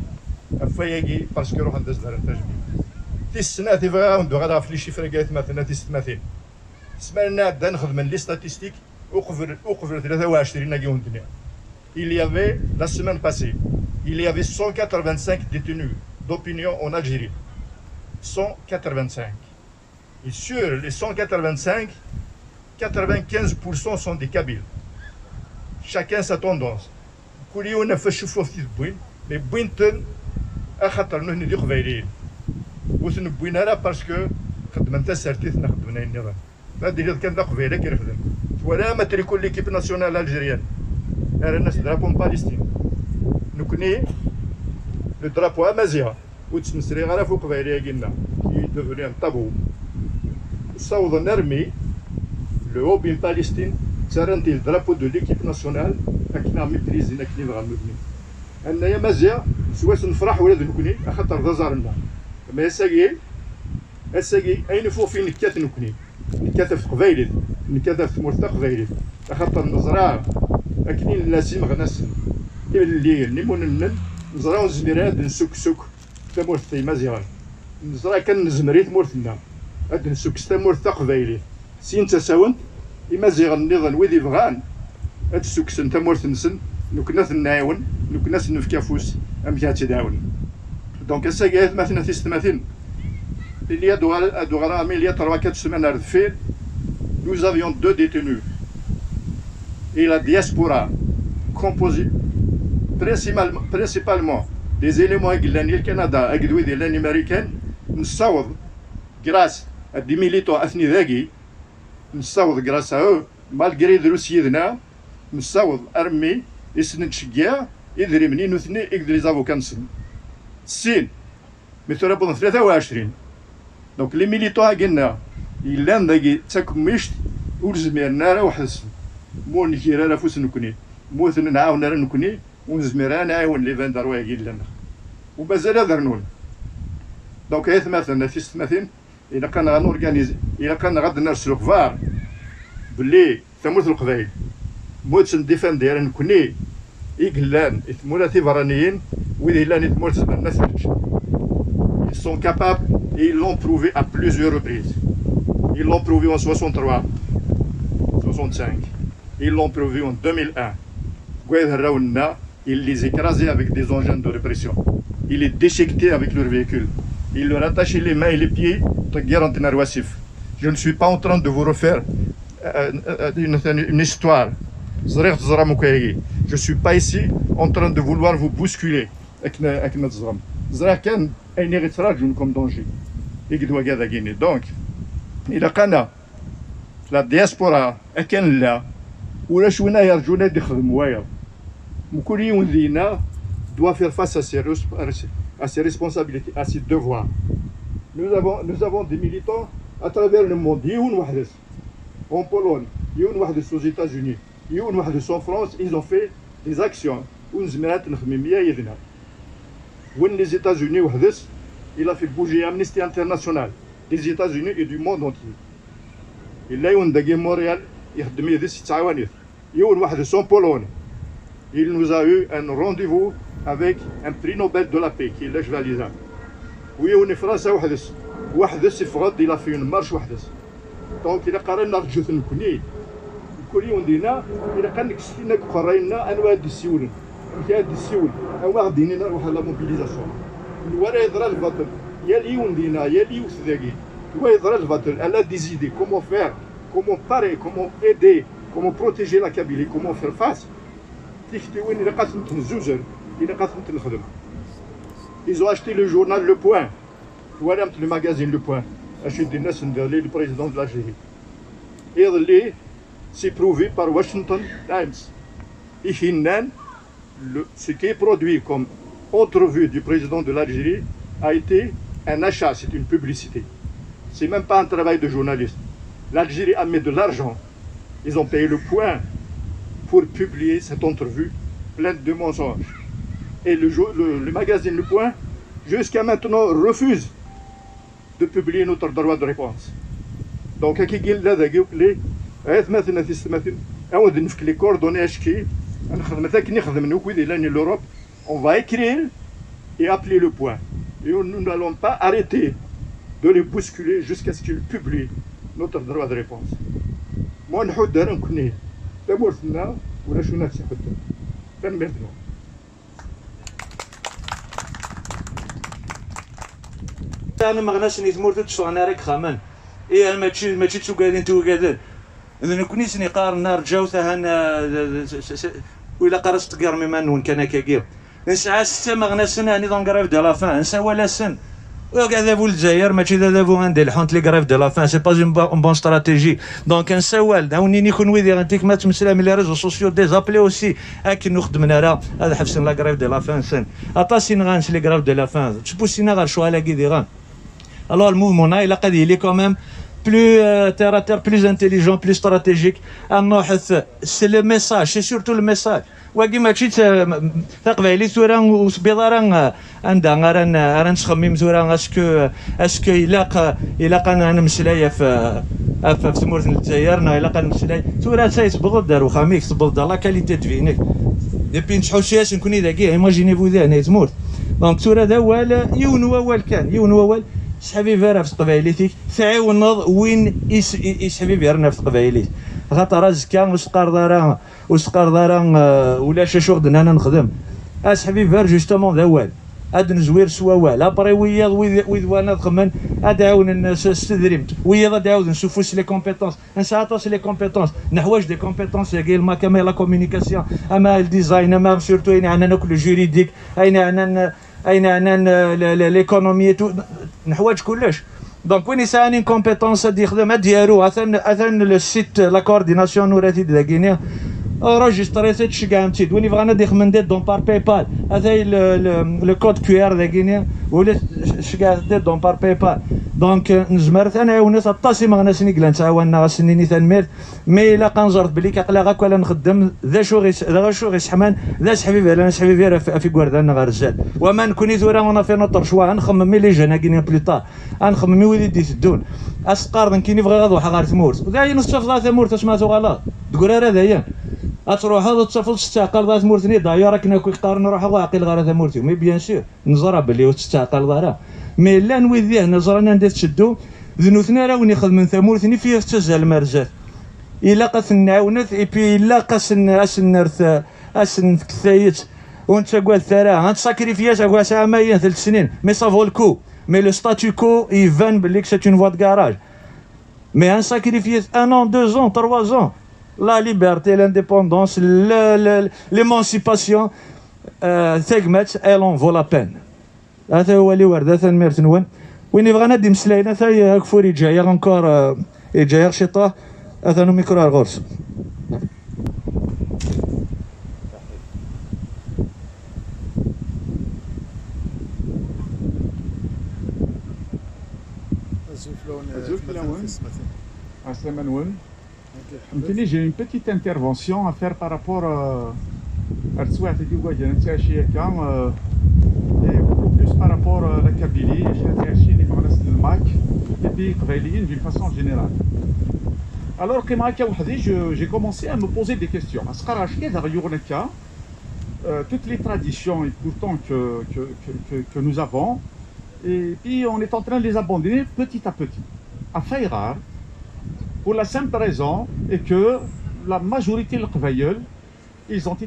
افاياكي باسكو روح ندز دار تجميل السنة تيفا ندو غادا في لي شيفر كايت مثلا تيستماثين سمعنا دا نخدم لي ستاتيستيك وقفل 23 كي وندنيا il y avait la semaine passée il y avait 185 détenus d'opinion en Algérie 185 et sur les 185 95% sont des Kabyles chacun sa tendance كل يوم نفشفوا في بوين مي بوينتن اخاطر نحن ندير قبايلين وثنبوينا راه باسكو خدمنا سارتيثنا خدمنا النظام هادي اللي كان ذا قبيله كيرفدن ولا ما تريكون ليكيب ناسيونال الجيريان راه الناس درابو باليستين نكوني لو درابو امازيغ وتسمسري غير فوق قبايله كينا كي دوفري ان طابو صوض نرمي لو هوبي باليستين ترنتي الدرابو دو ليكيب ناسيونال اكنا ميبريزينا كني بغا نبني انايا مازيغ سواس نفرح ولا نكوني خاطر ذا زارنا ما الساقي اين فوق فين نكات نكني نكات في قبايلي نكات في مرتق قبايلي خاطر نزرع اكنين لازم غنسن كيف الليل نيمون نزرعو زميرات نسوك تمورثي مزيان نزرع كان نزمريت مورثنا هاد نسوك تمورث قبايلي سين تساونت إما زيغ النظام ويدي بغان هاد السوكسن تمورث نسن نكناث نعاون نكناث نفكافوس أم كات تداون دونك الساقي مثلا في ستماثين il y a 3-4 semaines à faire, nous avions 2 détenus. Et la diaspora, composée برينسيبالمون دي زيليمون قلاني الكندا اكدوي ديال الامريكان نصاوض كراس دي ميليتو اثني ذاكي نصاوض كراس او مالغري درو سيدنا نصاوض ارمي يسند شكيا يدري منين وثني يقدر ليزافوكان السين مثل رابط 23 دونك لي ميليتو قلنا إلا ذاكي تاكمشت ورزميرنا راه واحد مو نكير راه فوس نكوني موثن نعاون راه نكوني ونزمير نعاون لي فان داروا يجي لنا ومازال هذا رنون دونك هي مثلا في 30 الا كان غنورغانيزي الا كان غادي نرسلو كفار بلي ثموت القبائل موت نديفان ديال نكوني يقلان يثمونا ثيفرانيين ويدي لان يثموت الناس ils sont capables et ils l'ont prouvé à plusieurs reprises. Ils l'ont prouvé en 63, 65. Ils l'ont prouvé en 2001. Ils les écrasaient avec des engins de répression. Ils les déchiquetaient avec leurs véhicules. Ils leur attachaient les mains et les pieds. Je ne suis pas en train de vous refaire une histoire. Je ne suis pas ici en train de vouloir vous bousculer. comme danger. Donc, il a kana la diaspora كان لا ولا شونا يرجونا يخدموا وايا وكل يوم دينا doit faire face à ses responsabilités, à ses devoirs. Nous avons des militants à travers le monde. En Pologne, aux États-Unis, en France, ils ont fait des actions. Les États-Unis, il a fait bouger Amnesty International des États-Unis et du monde entier. Il a eu Montréal, il nous a eu un rendez-vous avec un prix Nobel de la paix qui est l'âge valisa. Oui, on est français, il a fait une marche. Donc il a carrément narjut نكوني كل يوم دينا إذا كان كسينا قرينا أنواع السيول كياد السيول أنواع ديننا نروح على موبيليزاسيون ولا يضرب البطل يا اليوم دينا يا اليوم سذاقي هو يضرب البطل elle a des idées comment faire comment parer comment aider comment protéger la Kabylie comment faire face تيختي وين إذا قاتلت الزوجر إذا قاتلت الخدمة. Ils ont acheté le journal Le Point voilà le magazine Le Point acheté des nations le président de l'Algérie et c'est prouvé par Washington Times. Et ce qui est produit comme entrevue du président de l'Algérie a été un achat, c'est une publicité. C'est même pas un travail de journaliste. L'Algérie a mis de l'argent. Ils ont payé Le Point pour publier cette entrevue pleine de mensonges. Et le magazine Le Point, jusqu'à maintenant, refuse de publier notre droit de réponse. Donc, les coordonnées l'Europe, on va écrire et appeler Le Point. Et nous n'allons pas arrêter de les bousculer jusqu'à ce qu'ils publient notre droit de réponse. Moi, أنا ما غناش نيتمور تشوف أنا راك خامان إيه ماشي تسوقادين توقادين إذا نكوني سني قارنا رجاو ثهنا وإلا قرصت قرمي منون كان كاكير نسعى ستة ما غناسنا نظام قراف دو لافان نسى ولا سن وكذا بو الجزائر ماشي ذا بو عندي الحونت لي قراف دو لافان سي با اون بون استراتيجي دونك نساوال داوني نكون ويدي غنتيك ما تمسلا من لي ريزو سوسيو ديزابلي اوسي اكن نخدمنا راه هذا حفصنا لا قراف دو لافان سن اطاسين غانس لي قراف دو لافان تبوسينا غير شو على كي غان alors le mouvement là il a il est quand même plus terre à terre plus intelligent plus stratégique c'est le message c'est surtout le message واقي ماشي تقبايلي ثورا وسبيضه راه عندها راه نتخمم ثورا اسكو الا انا مسلايه في ثمورة الجزائر الا مسلاي ثورا تيتبغض دارو خاميك تبغض لا كاليتي دفينك ديبي نتحوشياش نكوني ذاكي ايماجيني فو ذا تموت دونك ثورا ذا وال يون وال كان يون وال شحبي فيرا في قبايليتك تعاونض وين يشحبي فيرنا في قبايليت خاطر زكا وسقار دارا ولا شاشو غدنا انا نخدم اسحبي فير جوستومون ذا وال هاد نزوير سواوا لا بري وياض ويدوانا خمن ادعاون الناس استدريمت وياض دعاود نشوفوش لي كومبيتونس نساطوس لي كومبيتونس نحواج دي كومبيتونس يا ما كما لا كومونيكاسيون اما الديزاين اما سورتو اين عندنا ناكل جوريديك اين عندنا ليكونومي نحواج كلش دونك وين يساني كومبيتونس هادي يخدم ديالو اثن السيت لا كورديناسيون نوراتي دا غينيا enregistré كاع متيد وين بغانا دي خمندات دون بار باي بال هذا لو كود كيو ار داكينيا ولا كاع ديت دون بار باي بال دونك نجمر ثاني وناس الطاسي ما غناش نقلا نتعاوننا غاسنيني ثانمير مي الا كنجرت بلي كاقلا غاك ولا نخدم ذا شو غي سحمان ذا حبيبي انا حبيبي في كوردان غرزال وما نكوني ثورا وانا في نطر شوا نخمم مي لي جانا كاينين بليطار نخمم مي وليدي تدون اسقار كاين يبغى غادو حا غير ثمورت وذا نصف ثمورت سمعتو غلط تقول راه هذايا تروح هذا تصفل تستعقل ذات مورتني دايا راك نختار نروح عاقل غير هذا مورتي مي بيان سور نزرى باللي تستعقل غيرها مي لا نوذيه نزرنا ندير تشدو ذنوثنا راه وني خدم ثمورتني فيه تزال مرزات الا قاس نعاونت اي بي الا قاس اسنرث اسن كثايت وانت قال ثرا انت ساكريفياش اكوا ساعه مايا 3 سنين مي سافو الكو مي لو ستاتيو كو يفان باللي سي اون فوا دو كراج مي ان ساكريفياس 1 an 2 ans 3 ans la liberté, l'indépendance, l'émancipation, elle en vaut la peine. هذا هو اللي ورد هذا الميرت نون وين بغا ندي مسلاينا ثاي كفوري جايه انكور جايه شيطه هذا نو ميكرو غورس J'ai une petite intervention à faire par rapport à et beaucoup plus par rapport à la Kabylie et puis d'une façon générale. Alors j'ai commencé à me poser des questions. Toutes les traditions et pourtant que nous avons, et puis on est en train de les abandonner petit à petit. À Fayrar, pour la simple raison est que la majorité de l'Qvaïeul, ils ont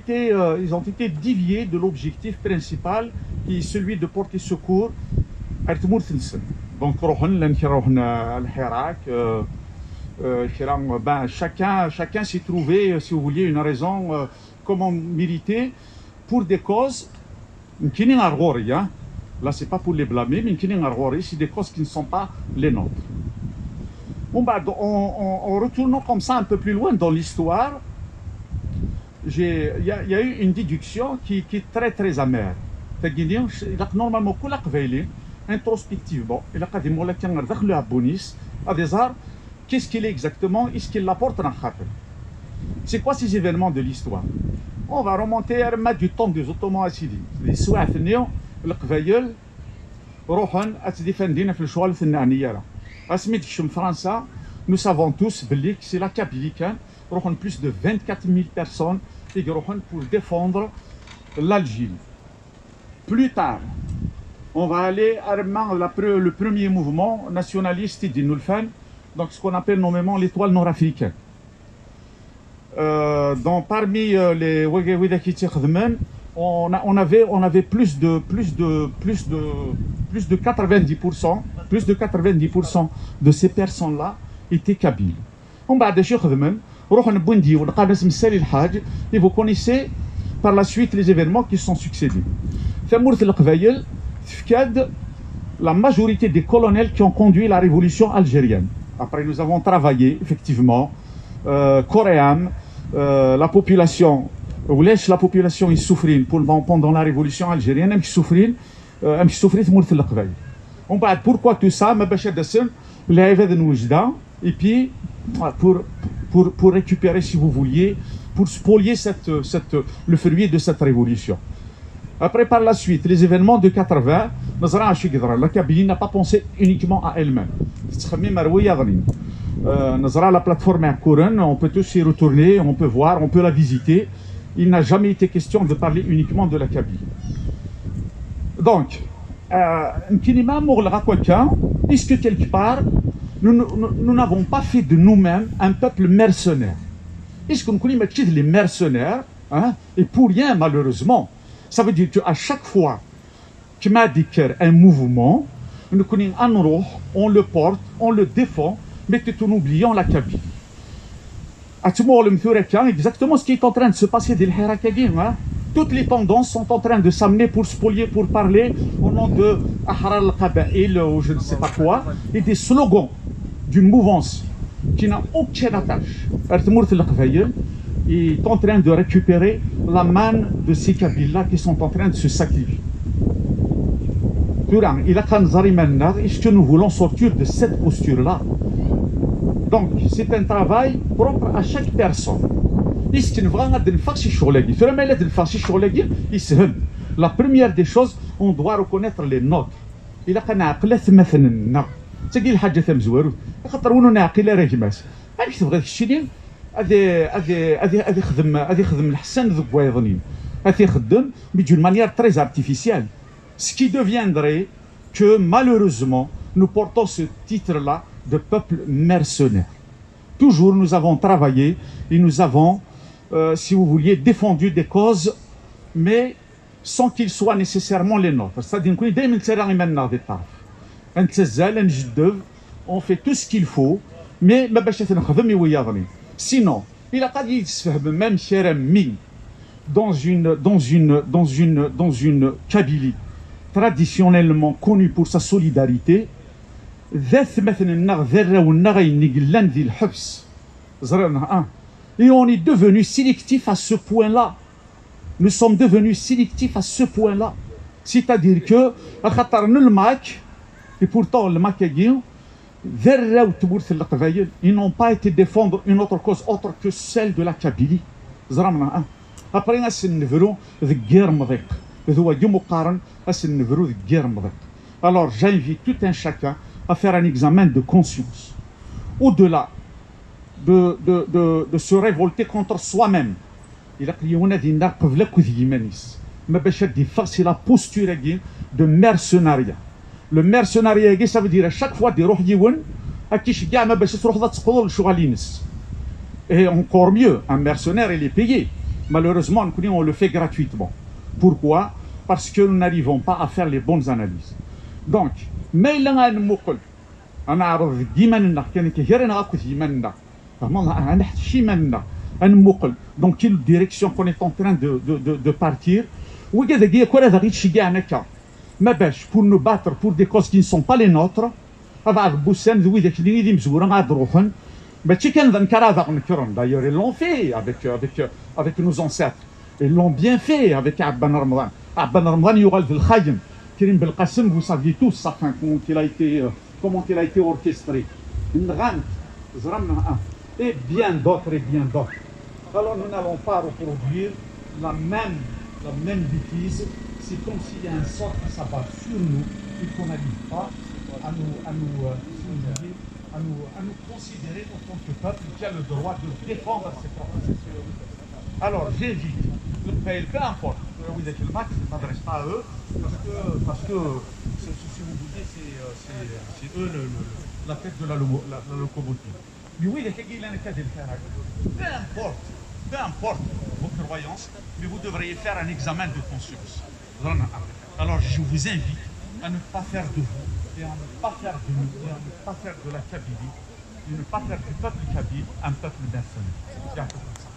été déviés de l'objectif principal qui est celui de porter secours à Tmour Thnsen. Donc, chacun s'est trouvé, si vous vouliez, une raison comment militer pour des causes qui n'est pas là, c'est pas pour les blâmer, mais c'est des causes qui ne sont pas les nôtres. Bon, bah, en retournant comme ça un peu plus loin dans l'histoire, il y a eu une déduction qui est très très amère. Normalement, introspectivement, qu'est-ce qu'il est exactement, est-ce qu'il l'apporte dans le khater? C'est quoi ces événements de l'histoire? On va remonter à du temps des Ottomans assidiques. Les Souathnions, le Qvaïeul, Rohan, Atdifendine, Flchoual, Fennaniera. Nous savons tous que c'est la Kabylie, plus de 24 000 personnes qui pour défendre l'Algérie. Plus tard, on va aller à le premier mouvement nationaliste d'Inulfan, donc ce qu'on appelle nommément l'étoile nord-africaine. Parmi les on avait plus de 90% de ces personnes-là étaient kabyles. Et vous connaissez par la suite les événements qui sont succédés. La majorité des colonels qui ont conduit la révolution algérienne. Après, nous avons travaillé, effectivement, Coréam, la population est souffrant pendant la révolution algérienne, elle souffrit. Pourquoi tout ça? Et puis, pour récupérer, si vous vouliez, pour spolier le fruit de cette révolution. Après, par la suite, les événements de 80, la Kabylie n'a pas pensé uniquement à elle-même. La plateforme à Kouren, on peut tous y retourner, on peut voir, on peut la visiter. Il n'a jamais été question de parler uniquement de la Kabylie. Donc, est-ce que quelque part, nous n'avons pas fait de nous-mêmes un peuple mercenaire? Est-ce qu'on connaît les mercenaires, hein, et pour rien malheureusement? Ça veut dire qu'à chaque fois كما ذكر un mouvement, on le porte, on le défend, mais tout en oubliant la Kabylie. Exactement ce qui est en train de se passer dès le. Toutes les tendances sont en train de s'amener pour spolier, pour parler au nom de Ahrar al-Qaba'il ou je ne sais pas quoi, et des slogans d'une mouvance qui n'a aucune attache. Est en train de récupérer la manne de ces Kabyles-là qui sont en train de se sacrifier. Est-ce que nous voulons sortir de cette posture-là? Donc, c'est un travail propre à chaque personne. La première des choses, on doit reconnaître les nôtres. تجي الحاجه ثمزوارو خاطر ونو ناقله راه جماس ماشي تبغي تشري هذه خدم الحسن ذوك وايضنين هذه خدم d'une manière très artificielle, ce qui deviendrait que malheureusement nous portons ce titre là de peuple mercenaire. Toujours nous avons travaillé et nous avons si vous vouliez défendu des causes mais sans qu'ils soient nécessairement les nôtres. C'est-à-dire que دائما تسرع منا هذه الطرف on fait tout ce qu'il faut, mais sinon, il a pas dit même dans une Kabylie traditionnellement connue pour sa solidarité, et on est devenu sélectif à ce point-là. Nous sommes devenus sélectifs à ce point-là. C'est-à-dire que et pourtant, le Macaguien, ils n'ont pas été défendre une autre cause autre que celle de la Kabylie. Après, alors, j'invite tout un chacun à faire un examen de conscience. Au-delà de se révolter contre soi-même, c'est la posture de mercenariat. Le mercenariat, ça veut dire à chaque fois des et encore mieux, un mercenaire il est payé. Malheureusement, on le fait gratuitement. Pourquoi? Parce que nous n'arrivons pas à faire les bonnes analyses. Donc, dans quelle direction qu'on est en train de partir? Pour nous battre pour des causes qui ne sont pas les nôtres, d'ailleurs ils l'ont fait avec nos ancêtres, ils l'ont bien fait avec Abban Ramadan. Abban Ramadan Yugal Bil Khayem, Kirim Belqasem, vous saviez tous sa fin, comment il a été orchestré. Et bien d'autres et bien d'autres. Alors nous n'allons pas reproduire la même bêtise. C'est comme s'il y a un sort qui s'abat sur nous et qu'on n'arrive pas à nous considérer en tant que peuple qui a le droit de défendre ses propres intérêts. Alors j'évite, peu importe, oui, le match ne m'adresse pas à eux, parce que si vous voulez, c'est eux la tête de la locomotive. Mais oui, peu importe vos croyances, mais vous devriez faire un examen de conscience. Alors je vous invite à ne pas faire de vous, et à ne pas faire de nous, et à ne pas faire de la Kabylie, et ne pas faire du peuple kabyle un peuple mercenaire. C'est un peu comme ça.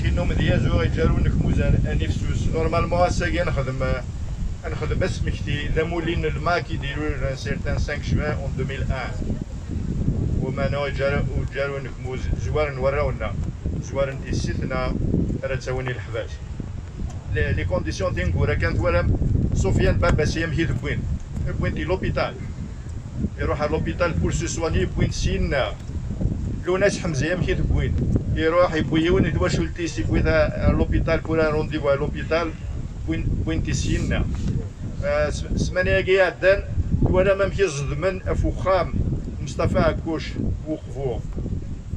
كي نوم ديازو يجارو نكموزان نفسوس نورمالمون ساكي نخدم بس مكتي لمولين الماء كيديروا سيرتان 5 جوان اون 2001 ومانو جارو نكموز زوار نوراونا زوار نتيسيتنا راه تساوني الحباس لي كونديسيون تنقورا كانت ورا سفيان بابا سيام هي بوينتي لوبيتال يروح على لوبيتال بور سو سواني بوينت سينا لو ناس حمزه يام هي بوين يروح يبويون يدوا شلتي سيكويدا لوبيتال كورا رونديفو على لوبيتال بوينتي سينا سمانيا كي عدان وانا ما مشي زدمن افوخام Mustafa Akouch وقفوا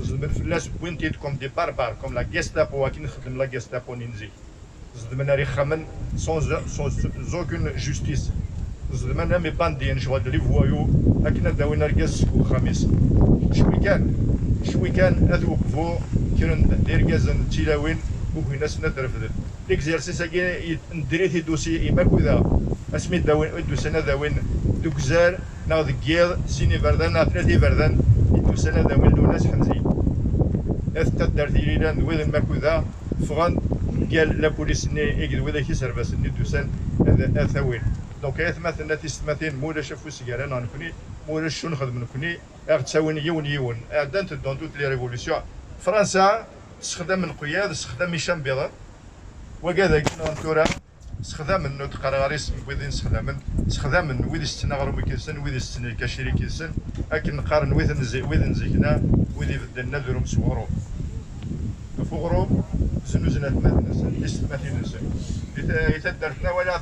زدمن فلاس بوينتيد كوم دي باربار كوم لا جيستابو ولكن نخدم لا جيستابو ننزي زدمن ري خمن سون اوكون جوستيس زدمن مي باندين شغل لي فوايو لكن داوينا رقاس وخميس شوي كان هذ وقفوا كيرن رقازن تيلاوين وكاين ناس نترفد ليكزيرسيس كي ندري دوسي اما كذا اسمي داوين دوسنا داوين دوكزار ناض كير سيني فردان ثلاثي فردان دوسنا داوين ناس حمزي اثتدر تيران وذ ماكوذا فغان قال لا بوليس ني يقد وذا كي سيرفاس ني دوسان اثاوين دونك مثلا تيستماتين مولا شافو سيغاران نكوني مولا شنو نخدم نكوني تساوين يون اعدانت دون توت لي ريفوليسيون فرنسا استخدام القياد استخدام هشام بيضاء وكذا كنا نتورا استخدام النوت قراريس ويدين استخدام ويد استناغرو كيسن ويد استنى الكاشيري كيسن لكن نقارن ويد نزيكنا ويد بدلنا دروم صورو فوغرو زنوزنا مثلا يتدرتنا ولا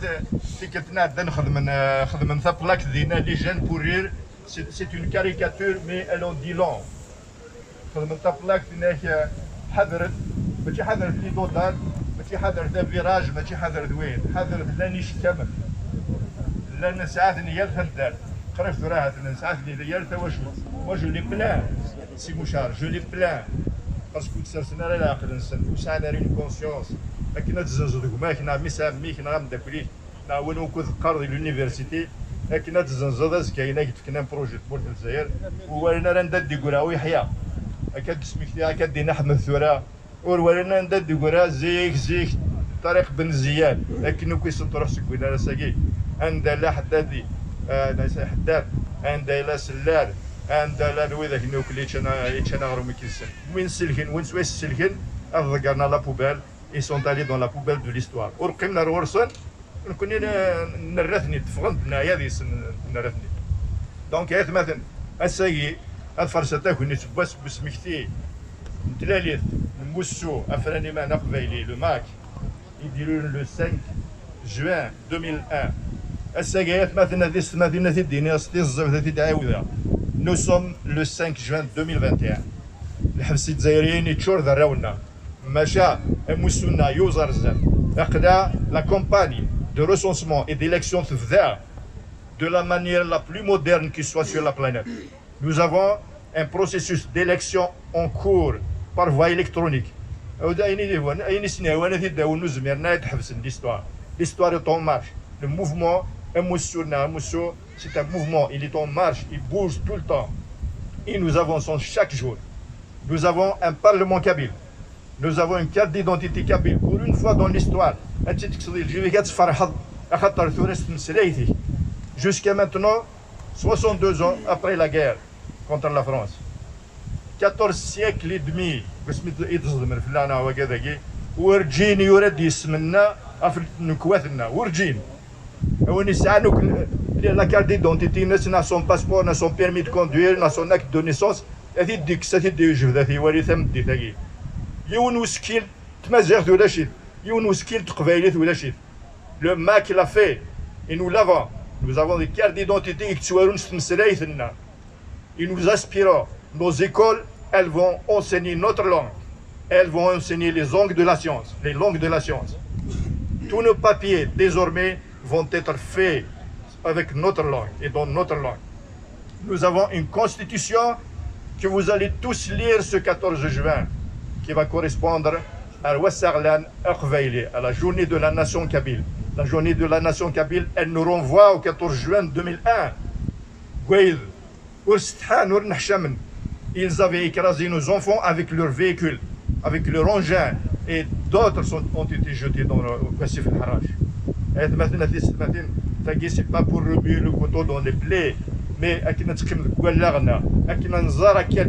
تيكتنا دا نخدم ثابلاك دينا لي جان بورير سي اون كاريكاتور مي الون دي لون خدم ثابلاك دينا حذرت ماشي حذرت لي دودار ماشي حذرت فيراج ماشي حذرت وين حذرت لانيش كامل لان ساعات نيال هدار قريت راه ساعات نيال تا واش لي بلان سي مشار جو لي بلان باسكو تسرسنا لا العقل نسن وسعنا رين كونسيونس لكن تزنزدك ما كنا ميسامي كنا غنداكليه نا ولو كنت قاري لونيفرسيتي لكن تزنزد زكاينا كنا بروجي بورت الجزائر وولينا راه ندي كراوي يحيى اكاد سميتي اكاد دينا احمد ثورا ولينا ندي كرا زيك طريق بن زياد لكن كيسنطرو سكوينا راه ساكي عند لا حدادي ناس حداد عند لا سلال عند لا نويذاك نوكليتش انا غرو مكيسن وين سلكن وين سويس سلكن افغانا لا بوبال اي سون الي دون لا بوبال دو ليستوار ورقمنا الورسون نكون نرثني تفغندنا يا ذي نرثني دونك هات مثلا الساقي الفرصه تاكل تباس بسمكتي تلاليث موسو افراني ما نقبيلي لو ماك يديروا لو 5 جوان 2001 الساقي مثلا ذي مثلا ذي ديناستي الزبده ذي تعاودها Nous sommes le 5 juin 2021. الحبس الجزائريين يتشور ذراونا مشى موسونا يوزر زاد أقدا la campagne de recensement et d'élection تفذا de la manière la plus moderne qui soit sur la planète. Nous avons un processus d'élection en cours par voie électronique. L'histoire est en marche. Le mouvement c'est un mouvement, il est en marche, il bouge tout le temps. Et nous avançons chaque jour. Nous avons un parlement kabyle. Nous avons une carte d'identité kabyle. Pour une fois dans l'histoire, jusqu'à maintenant, 62 ans après la guerre contre la France, 14 siècles et demi, ورجيني يرد يسمنا نكواتنا ورجين وني سانوك la carte d'identité n'a son passeport n'a son permis de conduire n'a son acte de naissance هذه ديك ساتي دي جبدتي ولي ثمدي ثقي يون وسكيل تمازيغ ولا شي يون وسكيل تقبايلات ولا شي le MAC l'a fait et nous l'avons nous avons des cartes d'identité qui تسوارون ستمسلايثنا et nous aspirons nos écoles elles vont enseigner notre langue. Elles vont enseigner les langues de la science, Tous nos papiers, désormais, vont être faits avec notre langue et dans notre langue. Nous avons une constitution que vous allez tous lire ce 14 juin, qui va correspondre à Wassarlan Akhvaili, à la journée de la nation kabyle. La journée de la nation kabyle, elle nous renvoie au 14 juin 2001. Ils avaient écrasé nos enfants avec leurs véhicules, avec leurs engins, et d'autres ont été jetés dans le passif al-Haraj. C'est pas pour remuer le couteau dans les plaies, mais à quel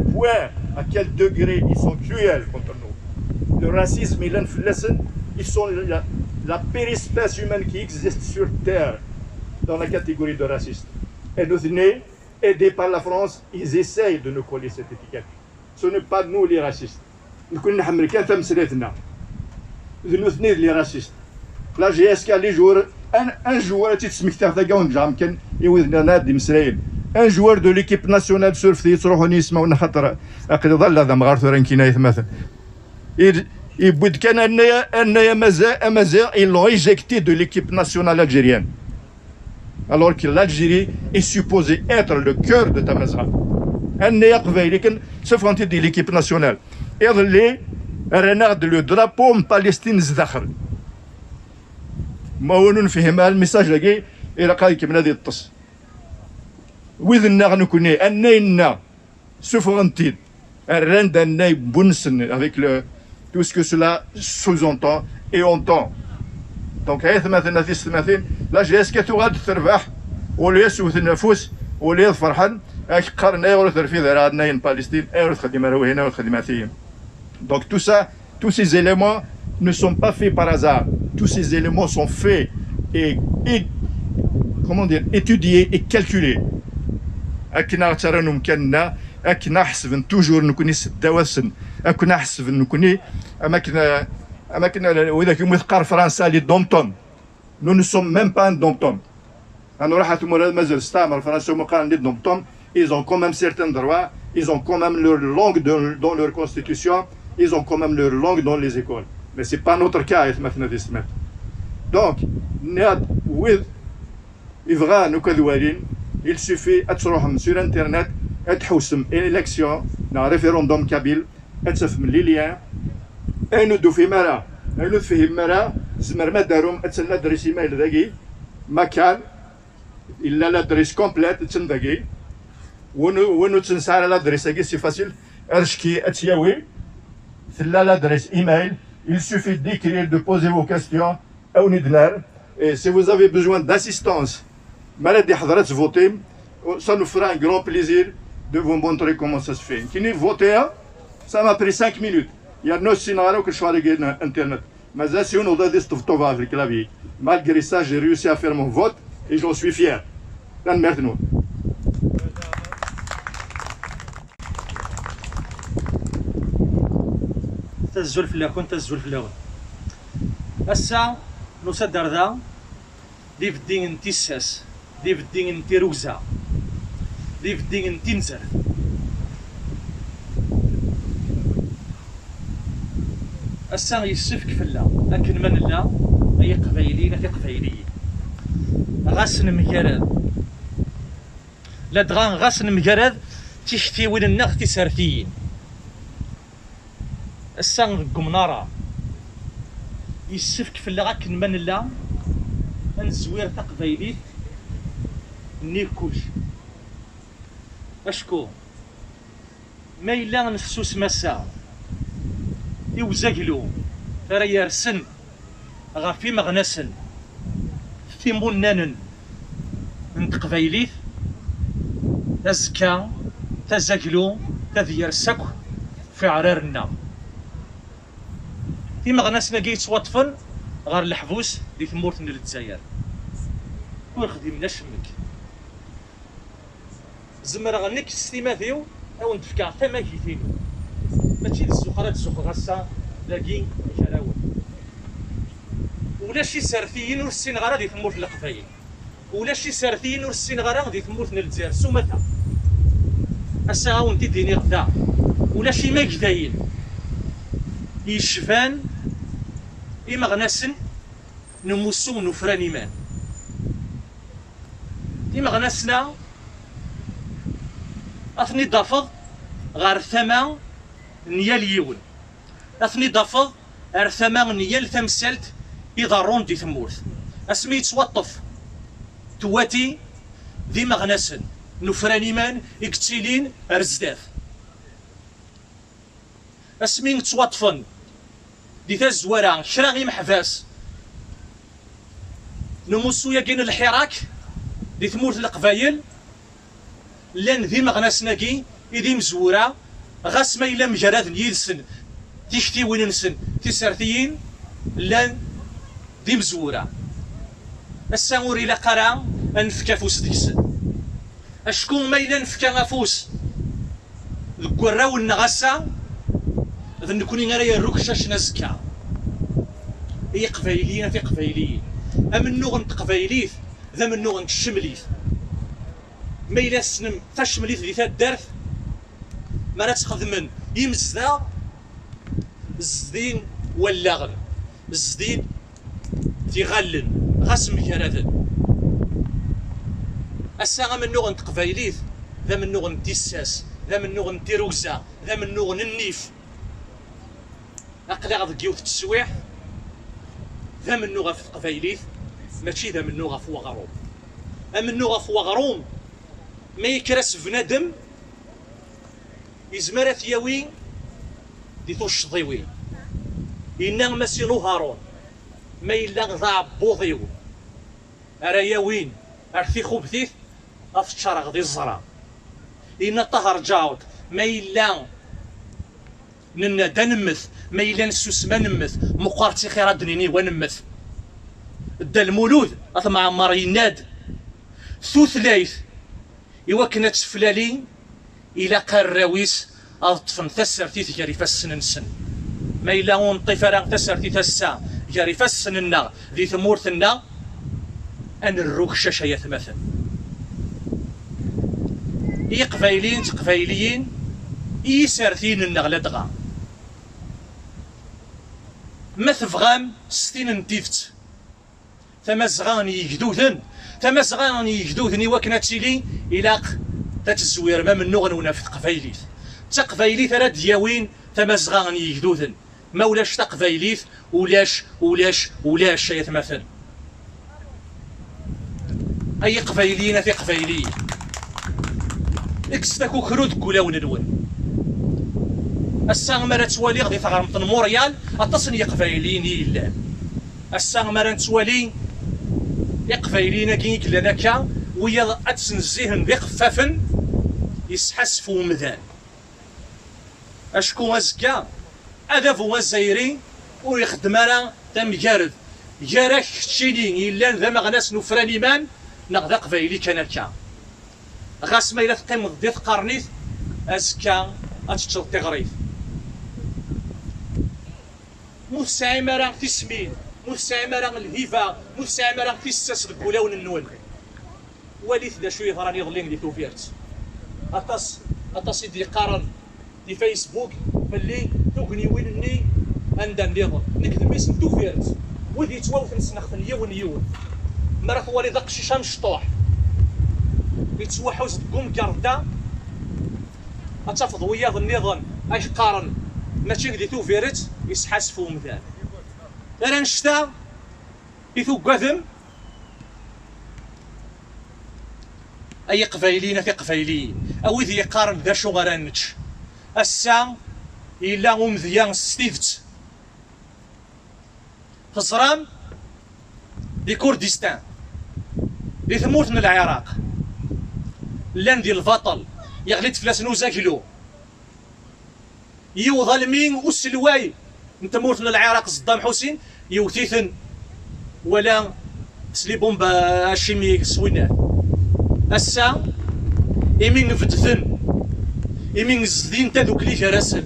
point, à quel degré ils sont cruels contre nous. Le racisme et l'inflation, ils sont la pire espèce humaine qui existe sur Terre dans la catégorie de racistes. Et nous venons, aidés par la France, ils essayent de nous coller cette étiquette. Ce n'est pas nous les racistes. Nous sommes américains, nous sommes les racistes. La GSK, les jours, un jour, tu te mets à faire un jam, et vous êtes des ان جوار دو ليكيب ناسيونال سورف تروحوا يسمعونا خاطر اقل ظل هذا مغارث رانكينا مثلا يبود كان انايا مازال ils l'ont éjecté de l'équipe nationale algérienne alors que l'Algérie est supposée être le cœur de Tamazight انايا قبايلي كان سوف دي l'équipe nationale اللي رانا لو درابو من بالستين زداخل ما هو نفهم الميساج لاقي الى قايك من هذه الطس وذنا غنكوني اننا سوفرانتي الرند اناي بونسن avec le tout ce que cela sous-entend et entend donc هي مثلا في الثمانين لا جيس كتوغاد تربح ولا يسوث النفوس ولا فرحان اش قرنا ولا في ذرا عندنا بالستين ولا تخدم هنا ولا تخدم فيهم. Donc tout ça, tous ces éléments ne sont pas faits par hasard. Tous ces éléments sont faits et comment dire, étudiés et calculés. أكنا ترى كنا أكنا حسب توجور نكوني سدواسن أكنا حسب نكوني أماكن وإذا كم يذكر فرنسا لي دومتون. Nous ne sommes même pas un dom-tom. أنا راح تمر مازال استعمر فرنسا ومقارن لي دومتوم. Ils ont quand même certains droits. Ils ont quand même leur langue dans leur constitution. Ils ont quand même leur langue dans les écoles. Mais ce n'est pas notre cas. Donc, il suffit de sur Internet, de une élection, un référendum kabyle, de les liens, et nous devons faire l'adresse email, il a l'adresse complète, nous l'adresse, c'est facile. L'adresse email, il suffit d'écrire, de poser vos questions à Unidner. Et si vous avez besoin d'assistance, ça nous fera un grand plaisir de vous montrer comment ça se fait. Qui n'est voté, ça m'a pris 5 minutes. Il y a 9 scénarios que je suis allé sur Internet. Mais si on a des stuffs avec le clavier. Malgré ça, j'ai réussi à faire mon vote et j'en suis fier. Maintenant. تزول في الاخون تزول في الاخون هسا نصدر ذا دي في الدين انتي الساس دي في الدين انتي روزا دي في الدين انتي نزر هسا يسفك فلا لكن من لا هي قبايليين في قبايليين غاسن مجرد لا دغان غاسن مجرد تشتي وين الناس تسارثيين السان قمنارة يسفك في اللغة من لا نزوير تقبايليت نيكوش اشكو ما إلا نفسوس مسا يوزاقلو ترى يرسن غافي مغنسن في منان نتقبايليت تزكا تزاقلو تذيرسك في عرارنا كيما غناسنا كي يتوطفن غير الحبوس دي ثمورتنا للجزائر وين خدمنا شمك زمر غنيك ستيماتيو او نتفكع تما كيتينو ماشي الزخرات الزخر هسا لاقي كراول ولا شي سارثيين ورسين غرا دي ثمورت القفايل ولا شي سارثيين ورسين غرا دي ثمورتنا للجزائر سومتا هسا ها ونتي ديني غدا ولا شي ما جداين يشفان إما غناسن نموسو نفران إيمان إما غناسنا أثني ضافض غار ثما نيال يون أثني ضافض غار ثما نيال ثمسلت إذا رون دي ثمورث أسمي توطف تواتي ديما غناسن نفران إيمان إكتيلين أرزداث أسمي توطفن دي تزورا شراغي محفاس نموسو ياكين الحراك دي ثمورت القبايل لان ذي مغناسناكي إذي مزورا غاس ما إلا مجرد يلسن تيشتي وين نسن تيسارتيين لان ذي مزورا الساموري لا قرا انفكا فوس ديسن اشكون ما إلا نفكا فوس الكراو النغاسا إذا نكوني غير الركشة نزكا هي قبايليين في قبايليين أما النوغ نتقبايليث ذا من نوغ نتشمليث ما إلا سنم تشمليت دي تدارت ما لا تخدمن يمزدا الزدين واللغن الزدين تيغلن غاس مكانات الساعة من نوغن تقبايليت ذا من نوغن تيساس ذا من نوغن تيروزا ذا من نوغن النيف أقلع ضيوث التسويح ذا من نوغا في تقبايليت ماشي ذا من نوغا في وغروم من نوغا في وغروم ما يكرس بنادم يزمر ثياوي دي توش ضيوي إنا مسينو هارون ما إلا غضا بوضيو أرايا وين أرثي خوبثيث أفتشار غدي الزرا إنا طهر جاوت ما إلا ننا دنمث ما إلا نسوس ما نمث مقارتي خيرا دنيني ونمث دا المولود أطمع عمار يناد ثوثلايث إوا كنا تفلالي إلا قراويس أطفن تسرتي جاري فسن نسن ما إلا ونطيف راه تسرتي تسا جاري فسننا ذي ثمورثنا أن الروك شاشة يتمثل قبايلين تقبايليين سارثين النغلة دغا ما تفغام ستين نتيفت تمزغان يجدوثن وكنا تشيلي إلاق تتزوير ما من نغن ونافت قبايليت تقبايليت راه دياوين تمزغان يجدوثن ما ولاش تقبايليت ولاش يتمثل أي قبايليين في قبايليين إكستاكو كرود كولاون الون الساعة مرة توالي غادي تغرمط موريال أتصني قبايليين يلان الساعة مرة توالي قبايليين كي كلاناكا ويا أتسنزيهن ذي خفافن يسحسفو مذان أشكو أزكا أدافو الزايري ويخدم أنا تمجارد جارك تشيلين يلان ذا مغناس نفراني مان نغدا قبايلي كاناكا غاس ما إلا تقيم ضدي تقارنيت أزكا أتشل تغريف مستعمرة راه تسمين مستعمرة راه الهيفا مستعمرة راه تساس الكولاون النول وليت دا شويه راني ظلين دي توفيرت أطاس يدي قارن دي فيسبوك باللي توكني وينني عندها نظام نكتب اسم توفيرت وذي تواوث نسنخن يون مرة ثوالي ذاك شيشان شطوح يتوحوز تقوم كاردا أتفض وياض النظام أي قارن ماشي دي توفيرت يسحاسفو مثال أنا نشتا يثو قذم أي قفايلين في قفايلين أو إذ يقارن ذا شو غرانتش السا إلا ومذيان ستيفت خزران دي كردستان دي ثمورت من العراق لان دي البطل يغلي تفلاس نوزا كيلو يو ظالمين والسلواي انت مورت من العراق صدام حسين يوتيثن ولا سلي بومبا شيميك سوينات السا إمين فتثن إمين زدين تذوك لي جراسل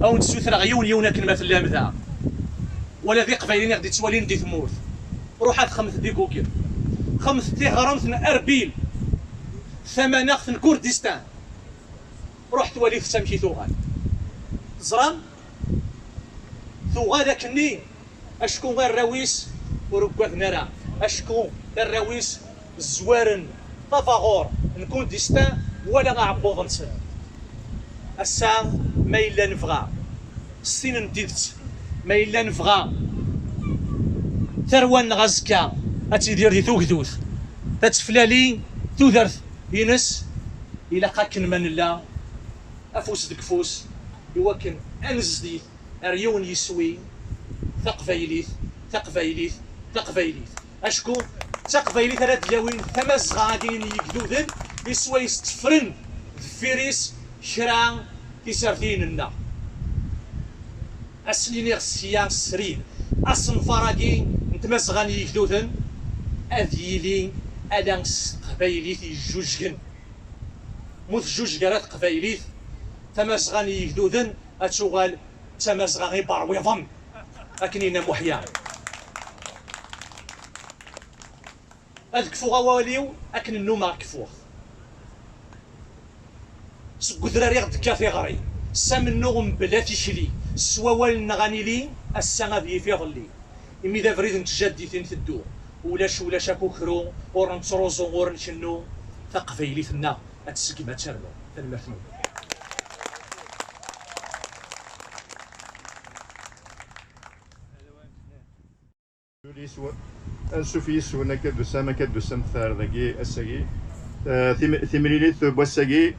أو نسوثر غيون يونا كلمة اللام ذا ولا ذي قبايلين غادي توالين دي ثمورت روحات خمس دي كوكير خمس دي غرامثن أربيل ثمانخثن كردستان روح توالي تسامكي ثوغال زران ثوغال كني أشكون غير الراويس وركوات نرا أشكون الراويس الزوارن طفاغور نكون ديستان ولا غعبوض نسن الساعة ما إلا نفغى السين نديدت ما إلا نفغى ثروان غزكا أتيدير دي ثوكدوث تتفلالي تودرث ينس إلا قاكن من الله أفوس دك فوس يوكن أنزديث أريون يسوي تقبايليث أشكو تقبايليث ثلاث دياوين ثمز غادين يقدودن يسوي يستفرن فيريس شران تسرثين النا أسليني غسيان سرين أصن فراقي نتمزغان يقدودن أذيلين أدانس قبايليث يجوجن موث جوج قرات قبايليث تمزغان يقدودن أتشغال تمزغان يبرويضن أكنينا محيان هذاك فوغا واليو اكن النوم راك فوغ سكو دراري غد كافي غري سام النوم بلا تيشلي سوال نغاني لي السنة ذي في ظلي إمي ذا فريد نتجدي ثين تدو ولا شاكو كرو ور نتروزو ور نشنو ثقفيلي ثنا هتسكي ما تشربو المرتمو نشوف يسوى نكاد دوسام ثار ذاكي الساكي ثمريليت بواساكي